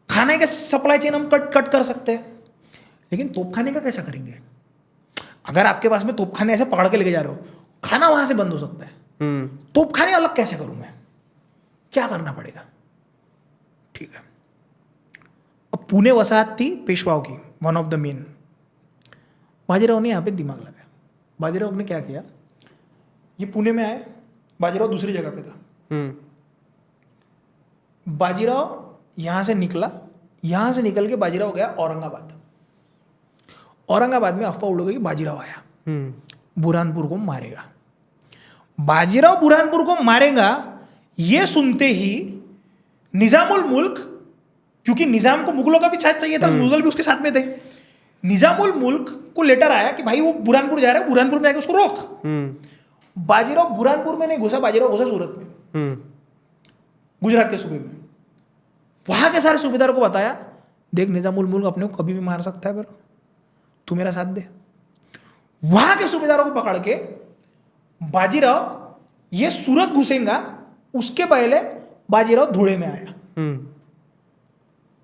[SPEAKER 1] खाने का सप्लाई चेन हम कट कर सकते हैं, लेकिन तोपखाने का कैसा करेंगे? अगर आपके पास में तोपखाने ऐसे पकड़ के लेके जा रहे हो, खाना वहां से बंद हो सकता है, तोपखाने अलग कैसे करूं मैं? क्या करना पड़ेगा? ठीक है, अब पुणे वसाहत थी पेशवाओं की, one of the main. Bajirao ने यहां पे दिमाग लगाया। बाजीराव ने क्या किया, ये पुणे में आए, बाजीराव दूसरी जगह पे था। बाजीराव यहां से निकला, यहां से निकल के बाजीराव गया औरंगाबाद। औरंगाबाद में अफवाह उड़ गई कि बाजीराव आया, बुरहानपुर को मारेगा। बाजीराव बुरहानपुर को मारेगा ये सुनते ही निजामुल मुल्क, क्योंकि निजाम को मुगलों का भी साथ चाहिए था, मुगल भी उसके साथ में थे, निजामुल मुल्क को लेटर आया कि भाई वो बुरहानपुर जा रहा है, बुरहानपुर में आके उसको रोक। बाजीराव बुरहानपुर में नहीं घुसा, बाजीराव घुसा सूरत में, गुजरात के सूबे में। वहां के सारे सूबेदारों को बताया, देख निजामुल मुल्क अपने को कभी भी मार सकता है, पर तू मेरा साथ दे। वहां के सूबेदारों को पकड़ के बाजीराव ये सूरत घुसेगा, उसके पहले बाजीराव धुड़े में आया।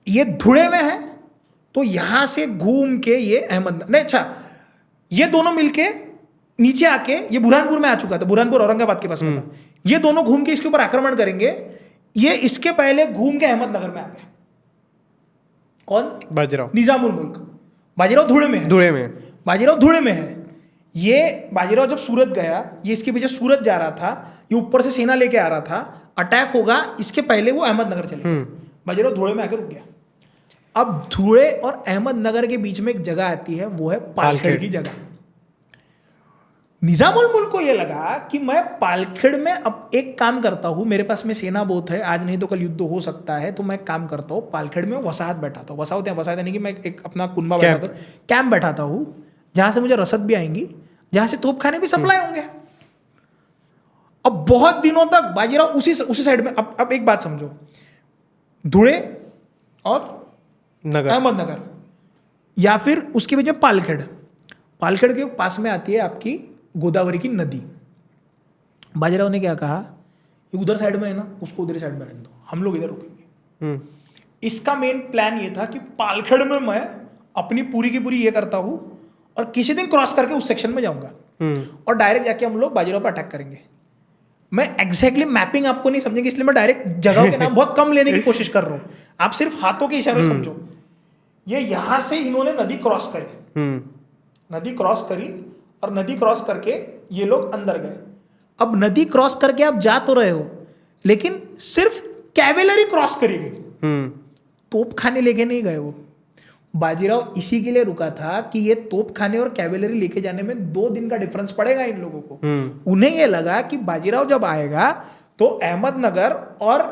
[SPEAKER 1] ये धुड़े में है तो यहां से घूम के ये अहमदनगर, अच्छा ये दोनों मिलके नीचे आके, ये बुरहानपुर में आ चुका था, बुरहानपुर औरंगाबाद के पास में था, ये दोनों घूम के इसके ऊपर आक्रमण करेंगे। ये इसके पहले घूम के अहमदनगर में आ गए। कौन?
[SPEAKER 3] बाजीराव,
[SPEAKER 1] निजामुल मुल्क। बाजीराव धुड़े में है, बाजीराव धुड़े में है। ये बाजीराव जब सूरत गया, ये इसके पीछे सूरत जा रहा था, ये ऊपर से सेना लेके आ रहा था, अटैक होगा इसके पहले वो अहमदनगर चले। बाजीराव धुड़े में आकर रुक गया। अब धुड़े और अहमदनगर के बीच में एक जगह आती है, वो है पालखेड़ की जगह। निजामुल मुल्क को ये लगा कि मैं पालखेड़ में अब एक काम करता हूँ, मेरे पास में सेना बहुत है, आज नहीं तो कल युद्ध हो सकता है, तो मैं काम करता हूँ पालखेड़ में वसाहत बैठाता हूँ। वसाहत यानी कि मैं एक अपना कुनबा बैठाता हूँ, कैंप बैठाता हूँ, जहाँ से मुझे रसद भी आएंगी, जहाँ से तोपखाने भी सप्लाई होंगे। अब बहुत दिनों तक बाजीराव उसी साइड में। अब एक बात समझो, धुळे और अहमदनगर या फिर उसके बीच में पालखेड़ के पास में आती है आपकी गोदावरी की नदी। बाजीराव ने क्या कहा, ये उधर साइड में है ना, उसको उधर साइड में रहने दो, हम लोग इधर रुकेंगे। इसका मेन प्लान ये था कि पालखेड़ में मैं अपनी पूरी की पूरी ये करता हूँ और किसी दिन क्रॉस करके उस सेक्शन में जाऊंगा और डायरेक्ट जाके हम लोग बाजीराव पर अटैक करेंगे। मैं एग्जैक्टली मैपिंग आपको नहीं समझेंगे, इसलिए मैं डायरेक्ट जगह के नाम बहुत कम लेने की कोशिश कर रहा हूँ, आप सिर्फ हाथों के इशारे समझो। ये यहां से इन्होंने नदी क्रॉस करी और नदी क्रॉस करके ये लोग अंदर गए। अब नदी क्रॉस करके आप जा तो रहे हो, लेकिन सिर्फ कैवेलरी क्रॉस करी गई, तोपखाने लेके नहीं गए वो। बाजीराव इसी के लिए रुका था कि ये तोपखाने और कैवेलरी लेके जाने में 2 दिन का डिफरेंस पड़ेगा इन लोगों को। उन्हें ये लगा कि बाजीराव जब आएगा तो अहमदनगर और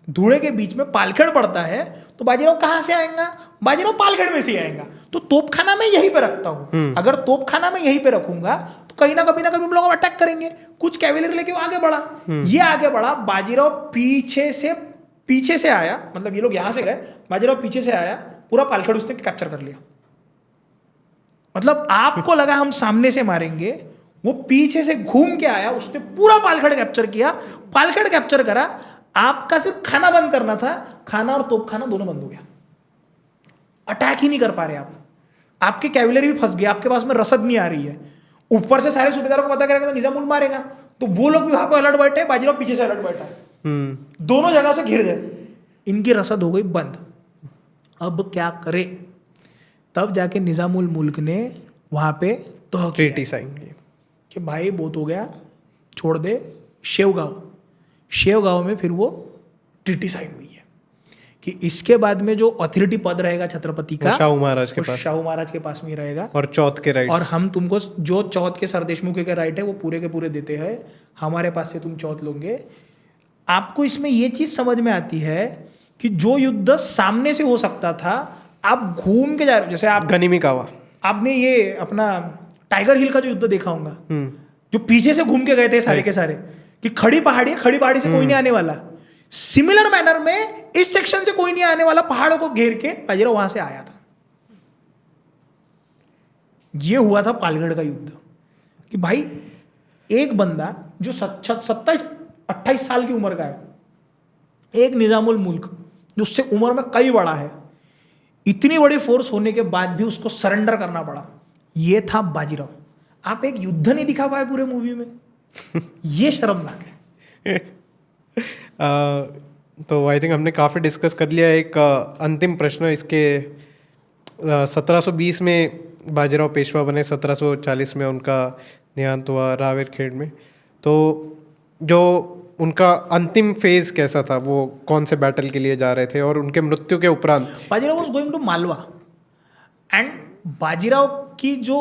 [SPEAKER 1] धुळे के बीच में पालखेड़ पड़ता है, तो बाजीराव कहाँ से आएगा, बाजीराव पालखेड़ में से आएगा, तो तोपखाना मैं यहीं पे रखता हूँ। अगर तोपखाना मैं यहीं पे रखूंगा तो कहीं ना कभी हम लोग अटैक करेंगे। कुछ कैवेलरी लेके वो आगे बढ़ा, ये आगे बढ़ा, बाजीराव पीछे से आया, मतलब ये लोग यहां से गए, बाजीराव पीछे से आया, पूरा पालखेड़ उसने कैप्चर कर लिया। मतलब आपको लगा हम सामने से मारेंगे, वो पीछे से घूम के आया, उसने पूरा पालखेड़ कैप्चर किया। पालखेड़ कैप्चर करा, आपका सिर्फ खाना बंद करना था, खाना और तोपखाना दोनों बंद हो गया। अटैक ही नहीं कर पा रहे आप, आपकी कैवेलरी भी फंस गई, आपके पास में रसद नहीं आ रही है, ऊपर से सारे सूबेदारों को पता करेगा तो निजामुल मारेगा, तो वो लोग भी वहां पर अलर्ट बैठे, बाजीराव पीछे से अलर्ट बैठा है, दोनों जगह से घिर गए, इनकी रसद हो गई बंद। अब क्या करे, तब जाके निजामुल मुल्क ने वहां पे
[SPEAKER 3] ट्रीटी साइन की
[SPEAKER 1] कि भाई बहुत हो गया, छोड़ दे। शेवगांव में फिर वो ट्रीटी साइन हुई है कि इसके बाद में जो अथॉरिटी पद रहेगा छत्रपति का,
[SPEAKER 3] शाहू महाराज के पास में ही रहेगा, और चौथ के राइट,
[SPEAKER 1] और हम तुमको जो चौथ के सरदेशमुख के राइट है वो पूरे के पूरे देते हैं, हमारे पास से तुम चौथ लोगे। आपको इसमें ये चीज समझ में आती है कि जो युद्ध सामने से हो सकता था, आप घूम के जा रहे हो, जैसे आप
[SPEAKER 3] गनीमी कावा,
[SPEAKER 1] आपने ये अपना टाइगर हिल का जो युद्ध देखा होगा, जो पीछे से घूम के गए थे सारे के सारे, कि खड़ी पहाड़ी से कोई नहीं आने वाला। सिमिलर मैनर में इस सेक्शन से कोई नहीं आने वाला, पहाड़ों को घेर के बाजीराव वहां से आया था। ये हुआ था पालगढ़ का युद्ध कि भाई एक बंदा जो 27-28 साल की उम्र का है, एक निजामुल मुल्क जो उससे उम्र में कई बड़ा है, इतनी बड़ी फोर्स होने के बाद भी उसको सरेंडर करना पड़ा। ये था बाजीराव। आप एक युद्ध नहीं दिखा पाए पूरे मूवी में, ये शर्मनाक है।
[SPEAKER 3] तो आई थिंक हमने काफ़ी डिस्कस कर लिया। एक अंतिम प्रश्न इसके, 1720 में बाजीराव पेशवा बने, 1740 में उनका देहांत हुआ रावेरखेड़ में। तो जो उनका अंतिम फेज कैसा था, वो कौन से बैटल के लिए जा रहे थे, और उनके मृत्यु के उपरांत
[SPEAKER 1] Bajirao was going to Malwa, and Bajirao की जो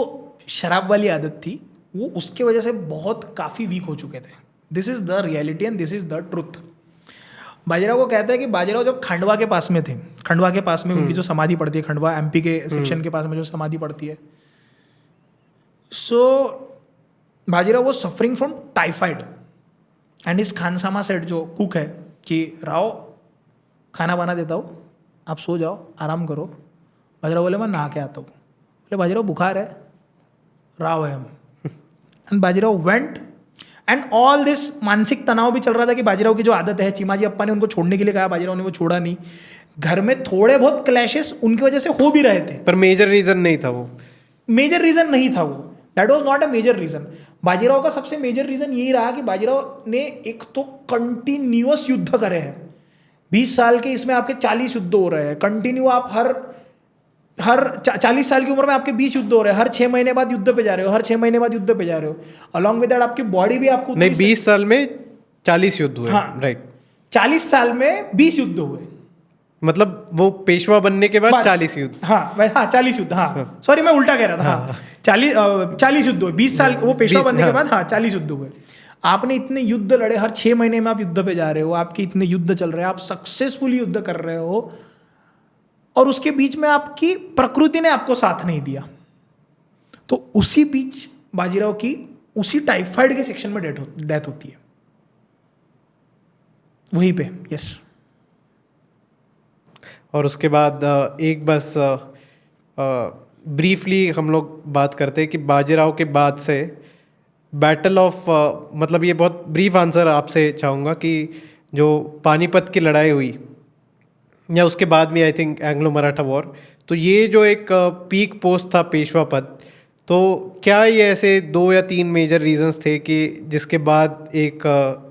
[SPEAKER 1] शराब वाली आदत थी वो उसके वजह से बहुत काफ़ी वीक हो चुके थे। This is the reality and this is the truth. Bajirao को कहता है कि बाजीराव जब खंडवा के पास में थे, खंडवा के पास में उनकी जो समाधि पड़ती है, खंडवा एमपी के सेक्शन के पास में जो समाधि पड़ती है, सो बाजीराव वो सफरिंग फ्रॉम टाइफाइड एंड इस खानसामा सेठ जो कुक है कि राव खाना बना देता हूँ, आप सो जाओ, आराम करो। बाजीराव बोले मैं नहा के आता हूँ। बोले बाजीराव बुखार है, राव है हम। And Bajirao went, and all this मानसिक तनाव भी चल रहा था कि बाजीराव की जो आदत है, चीमाजी अप्पा ने उनको छोड़ने के लिए कहा, बाजीराव ने वो छोड़ा नहीं। घर में थोड़े बहुत क्लैशेस उनकी वजह से हो भी रहे थे,
[SPEAKER 3] पर मेजर रीजन नहीं था वो,
[SPEAKER 1] मेजर रीजन नहीं था वो, that was not a major reason. Bajirao का सबसे मेजर रीजन यही रहा कि बाजीराव ने एक तो कंटिन्यूअस युद्ध करे हैं, 20 साल के इसमें आपके 40 युद्ध हो रहे हैं कंटिन्यू। आप हर 40 साल की उम्र में आपके 20 युद्ध हो रहे हैं, हर 6 महीने बाद युद्ध पे जा रहे हो, हर 6 महीने बाद युद्ध पे जा रहे हो। अलॉन्ग विद दैट आपकी बॉडी भी आपको
[SPEAKER 3] नहीं, 20 साल में 40 युद्ध हुए, राइट।
[SPEAKER 1] 40 साल में 20 युद्ध हुए,
[SPEAKER 3] मतलब वो पेशवा बनने के बाद 40 युद्ध,
[SPEAKER 1] हाँ 40 युद्ध, हाँ सॉरी मैं उल्टा कह रहा था, हाँ 40 युद्ध हुए, 20 साल वो पेशवा
[SPEAKER 3] 20,
[SPEAKER 1] बनने के
[SPEAKER 3] हाँ।
[SPEAKER 1] बाद, हाँ 40 युद्ध हुए। आपने इतने युद्ध लड़े, हर 6 महीने में आप युद्ध पे जा रहे हो, आपके इतने युद्ध चल रहे हैं, आप सक्सेसफुली युद्ध कर रहे हो, और उसके बीच में आपकी प्रकृति ने आपको साथ नहीं दिया। तो उसी बीच बाजीराव की उसी टाइफाइड के सेक्शन में डेथ होती है, वहीं पे। यस।
[SPEAKER 3] और उसके बाद एक बस ब्रीफली हम लोग बात करते हैं कि बाजीराव के बाद से बैटल ऑफ मतलब ये बहुत ब्रीफ आंसर आपसे चाहूँगा कि जो पानीपत की लड़ाई हुई या उसके बाद में I think Anglo Maratha war, तो ये जो एक पीक पोस्ट था पेशवा पद, तो क्या ये ऐसे 2 या 3 मेजर रीजंस थे कि जिसके बाद एक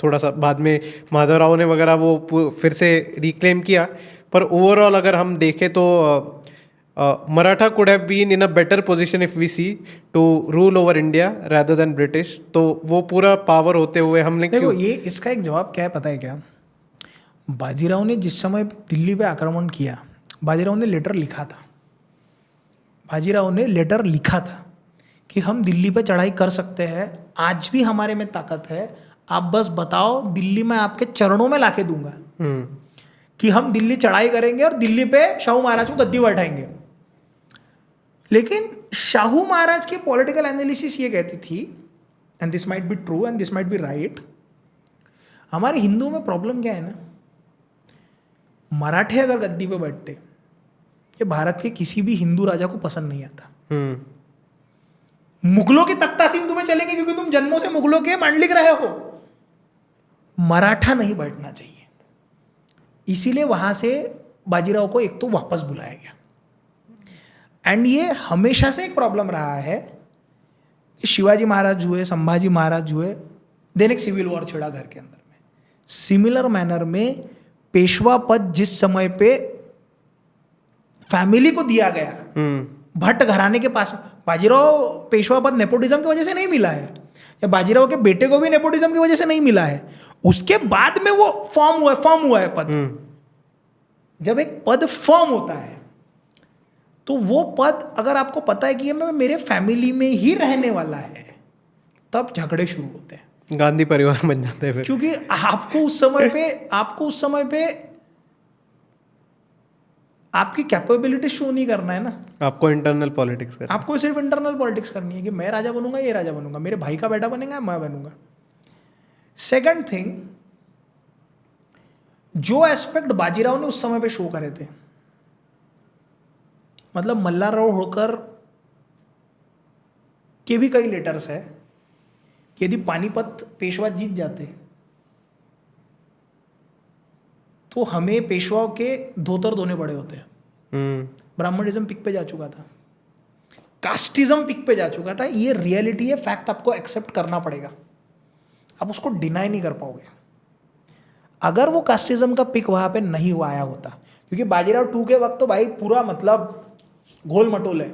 [SPEAKER 3] थोड़ा सा बाद में माधवराव ने वगैरह वो फिर से रिक्लेम किया, पर ओवरऑल अगर हम देखें तो Maratha could have been in a better position if we see to rule over India rather than British, तो वो पूरा पावर होते हुए हमने
[SPEAKER 1] देखो ये इसका एक जवाब क्या है पता है क्या? बाजीराव ने जिस समय दिल्ली पे आक्रमण किया, बाजीराव ने लेटर लिखा था, बाजीराव ने लेटर लिखा था कि हम दिल्ली पे चढ़ाई कर सकते हैं, आज भी हमारे में ताकत है, आप बस बताओ, दिल्ली में आपके चरणों में लाके दूंगा कि हम दिल्ली चढ़ाई करेंगे और दिल्ली पे शाहू महाराज को गद्दी बैठाएंगे। लेकिन शाहू महाराज की पॉलिटिकल एनालिसिस ये कहती थी, and this might be true and this might be right, हमारे हिंदुओं में प्रॉब्लम क्या है ना, मराठे अगर गद्दी पे बैठते, ये भारत के किसी भी हिंदू राजा को पसंद नहीं आता। मुगलों के तख्तासीन तुम्हें चलेंगे क्योंकि तुम जन्मों से मुगलों के मांडलिक रहे हो, मराठा नहीं बैठना चाहिए। इसीलिए वहां से बाजीराव को एक तो वापस बुलाया गया। एंड ये हमेशा से एक प्रॉब्लम रहा है, शिवाजी महाराज हुए, संभाजी महाराज हुए, देन एक सिविल वॉर छिड़ा घर के अंदर में। सिमिलर मैनर में पेशवा पद जिस समय पे फैमिली को दिया गया, भट्ट घराने के पास, बाजीराव पेशवा पद नेपोटिज्म की वजह से नहीं मिला है, या बाजीराव के बेटे को भी नेपोटिज्म की वजह से नहीं मिला है, उसके बाद में वो फॉर्म हुआ है पद। जब एक पद फॉर्म होता है तो वो पद अगर आपको पता है कि ये मेरे फैमिली में ही रहने वाला है, तब झगड़े शुरू होते हैं,
[SPEAKER 3] गांधी परिवार बन जाते हैं फिर, क्योंकि
[SPEAKER 1] आपको उस समय पे आपकी कैपेबिलिटी शो नहीं करना है ना,
[SPEAKER 3] आपको इंटरनल पॉलिटिक्स करना,
[SPEAKER 1] आपको सिर्फ इंटरनल पॉलिटिक्स करनी है कि मैं राजा बनूंगा, ये राजा बनूंगा, मेरे भाई का बेटा बनेगा, मैं बनूंगा। सेकंड थिंग, जो एस्पेक्ट बाजीराव ने उस समय पे शो करे थे, मतलब मल्हारराव होळकर के भी कई लेटर्स है कि यदि पानीपत पेशवा जीत जाते तो हमें पेशवाओं के धोतर धोने पड़े होते हैं। ब्राह्मणिज्म पिक पे जा चुका था, कास्टिज्म पिक पे जा चुका था, ये रियलिटी है, फैक्ट आपको एक्सेप्ट करना पड़ेगा, आप उसको डिनाई नहीं कर पाओगे। अगर वो कास्टिज्म का पिक वहां पे नहीं हुआ आया होता, क्योंकि बाजीराव 2 के वक्त तो भाई पूरा मतलब गोल मटोल है,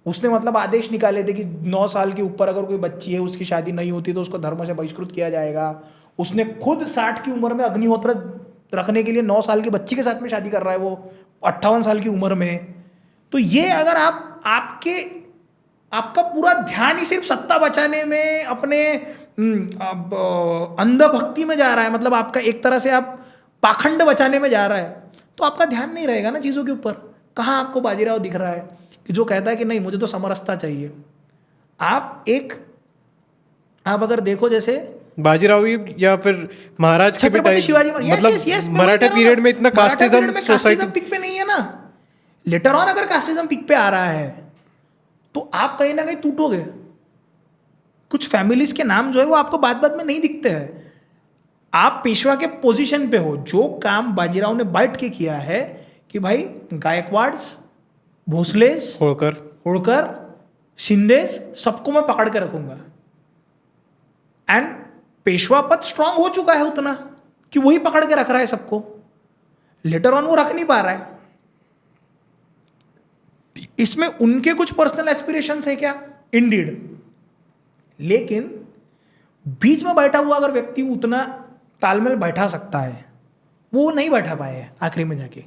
[SPEAKER 1] उसने मतलब आदेश निकाले थे कि 9 साल के ऊपर अगर कोई बच्ची है, उसकी शादी नहीं होती तो उसको धर्म से बहिष्कृत किया जाएगा। उसने खुद 60 की उम्र में अग्निहोत्र रखने के लिए 9 साल की बच्ची के साथ में शादी कर रहा है, वो 58 साल की उम्र में। तो ये अगर आपका पूरा ध्यान ही सिर्फ सत्ता बचाने में, अपने अंधभक्ति में जा रहा है, मतलब आपका एक तरह से आप पाखंड बचाने में जा रहा है, तो आपका ध्यान नहीं रहेगा ना चीज़ों के ऊपर। कहाँ आपको बाजीराव दिख रहा है कि जो कहता है कि नहीं मुझे तो समरसता चाहिए। आप अगर देखो जैसे
[SPEAKER 3] बाजीराव या फिर महाराज के
[SPEAKER 1] छत्रपति शिवाजी,
[SPEAKER 3] मतलब मराठा पीरियड में इतना कास्टिज्म सोसाइटी
[SPEAKER 1] पिक पे नहीं है ना। लेटर ऑन अगर कास्टिज्म पिक पे आ रहा है तो आप कहीं ना कहीं टूटोगे। कुछ फैमिलीज के नाम जो है वो आपको बाद में नहीं दिखते हैं। आप पेशवा के पोजीशन पे हो, जो काम बाजीराव ने बैठ के किया है कि भाई गायकवाड्स, भोसलेस, होळकर, शिंदेस, सबको मैं पकड़ के रखूंगा। एंड पेशवा पद स्ट्रांग हो चुका है उतना कि वही पकड़ के रख रहा है सबको। लेटर ऑन वो रख नहीं पा रहा है। इसमें उनके कुछ पर्सनल एस्पिरेशंस है क्या? इंडीड। लेकिन बीच में बैठा हुआ अगर व्यक्ति उतना तालमेल बैठा सकता है, वो नहीं बैठा पाए हैं आखिरी में जाके।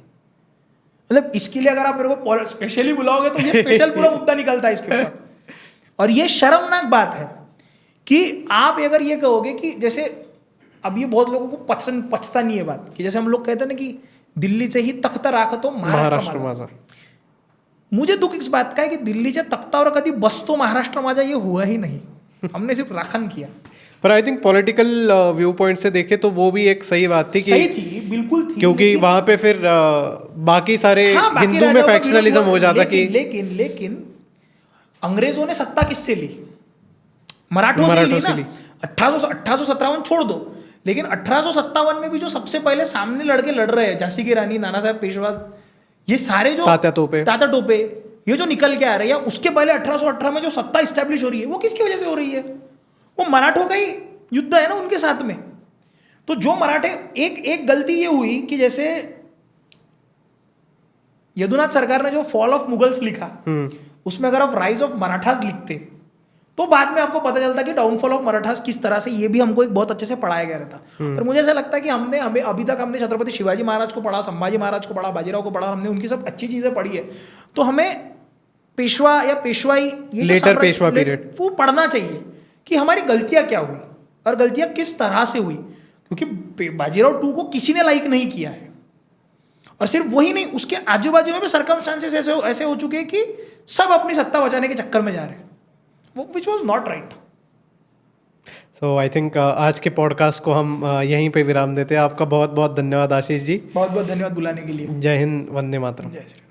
[SPEAKER 1] मतलब इसके लिए अगर आप मेरे को स्पेशली बुलाओगे तो ये स्पेशल पूरा मुद्दा निकलता है इसके ऊपर। और ये शर्मनाक बात है कि आप अगर ये कहोगे कि जैसे अब ये बहुत लोगों को पचता नहीं है बात कि जैसे हम लोग कहते हैं ना कि दिल्लीचे ही तख्त राखतो महाराष्ट्र माझा.
[SPEAKER 3] माझा.
[SPEAKER 1] मुझे दुख इस बात का है की दिल्लीच्या तख्तावर कधी बसतो महाराष्ट्र माझा ये हुआ ही नहीं. हमने सिर्फ राखण किया.
[SPEAKER 3] पर I think political view point से देखे तो वो भी एक सही बात थी कि
[SPEAKER 1] सही थी, बिल्कुल थी,
[SPEAKER 3] क्योंकि वहां पे फिर बाकी सारे
[SPEAKER 1] हाँ, बाकी
[SPEAKER 3] हिंदू में
[SPEAKER 1] राजाओं का
[SPEAKER 3] फैक्शनलिज्म
[SPEAKER 1] विरोध
[SPEAKER 3] हो जाता
[SPEAKER 1] हुआ,
[SPEAKER 3] कि
[SPEAKER 1] लेकिन अंग्रेजों ने सत्ता किससे ली? मराठों से ली ना. 1857 छोड़ दो, लेकिन 1857 में भी जो सबसे पहले सामने लड़के लड़ रहे हैं, झांसी की रानी, नाना साहब पेशवा, ये सारे जो
[SPEAKER 3] तात्या टोपे
[SPEAKER 1] ये जो निकल के आ रहे हैं, उसके पहले 1818 में जो सत्ता स्टैब्लिश हो रही है वो किसकी वजह से हो रही है? वो मराठों का ही युद्ध है ना उनके साथ में. तो जो मराठे एक गलती ये हुई कि जैसे यदुनाथ सरकार ने जो फॉल ऑफ मुगल्स लिखा, उसमें अगर आप राइज ऑफ मराठास लिखते तो बाद में आपको पता चलता कि डाउनफॉल ऑफ मराठास किस तरह से, ये भी हमको एक बहुत अच्छे से पढ़ाया गया रहता. और मुझे ऐसा लगता है कि हमें अभी तक हमने छत्रपति शिवाजी महाराज को पढ़ा, संभाजी महाराज को पढ़ा, बाजीराव को पढ़ा, हमने उनकी सब अच्छी चीजें पढ़ी है. तो हमें पेशवा या पेशवाई, ये
[SPEAKER 3] लेटर पेशवा पीरियड,
[SPEAKER 1] वो पढ़ना चाहिए कि हमारी गलतियां क्या हुई और गलतियां किस तरह से हुई. क्योंकि बाजीराव 2 को किसी ने लाइक नहीं किया है. और सिर्फ वही नहीं, उसके आजू बाजू में भी सर्कमस्टांसेस ऐसे हो चुके हैं कि सब अपनी सत्ता बचाने के चक्कर में जा रहे हैं, which was not right.
[SPEAKER 3] So I think आज के पॉडकास्ट को हम यहीं पे विराम देते हैं. आपका बहुत बहुत धन्यवाद आशीष जी.
[SPEAKER 1] बहुत बहुत धन्यवाद बुलाने के लिए.
[SPEAKER 3] जय हिंद, वंदे मातरम.
[SPEAKER 1] जय श्री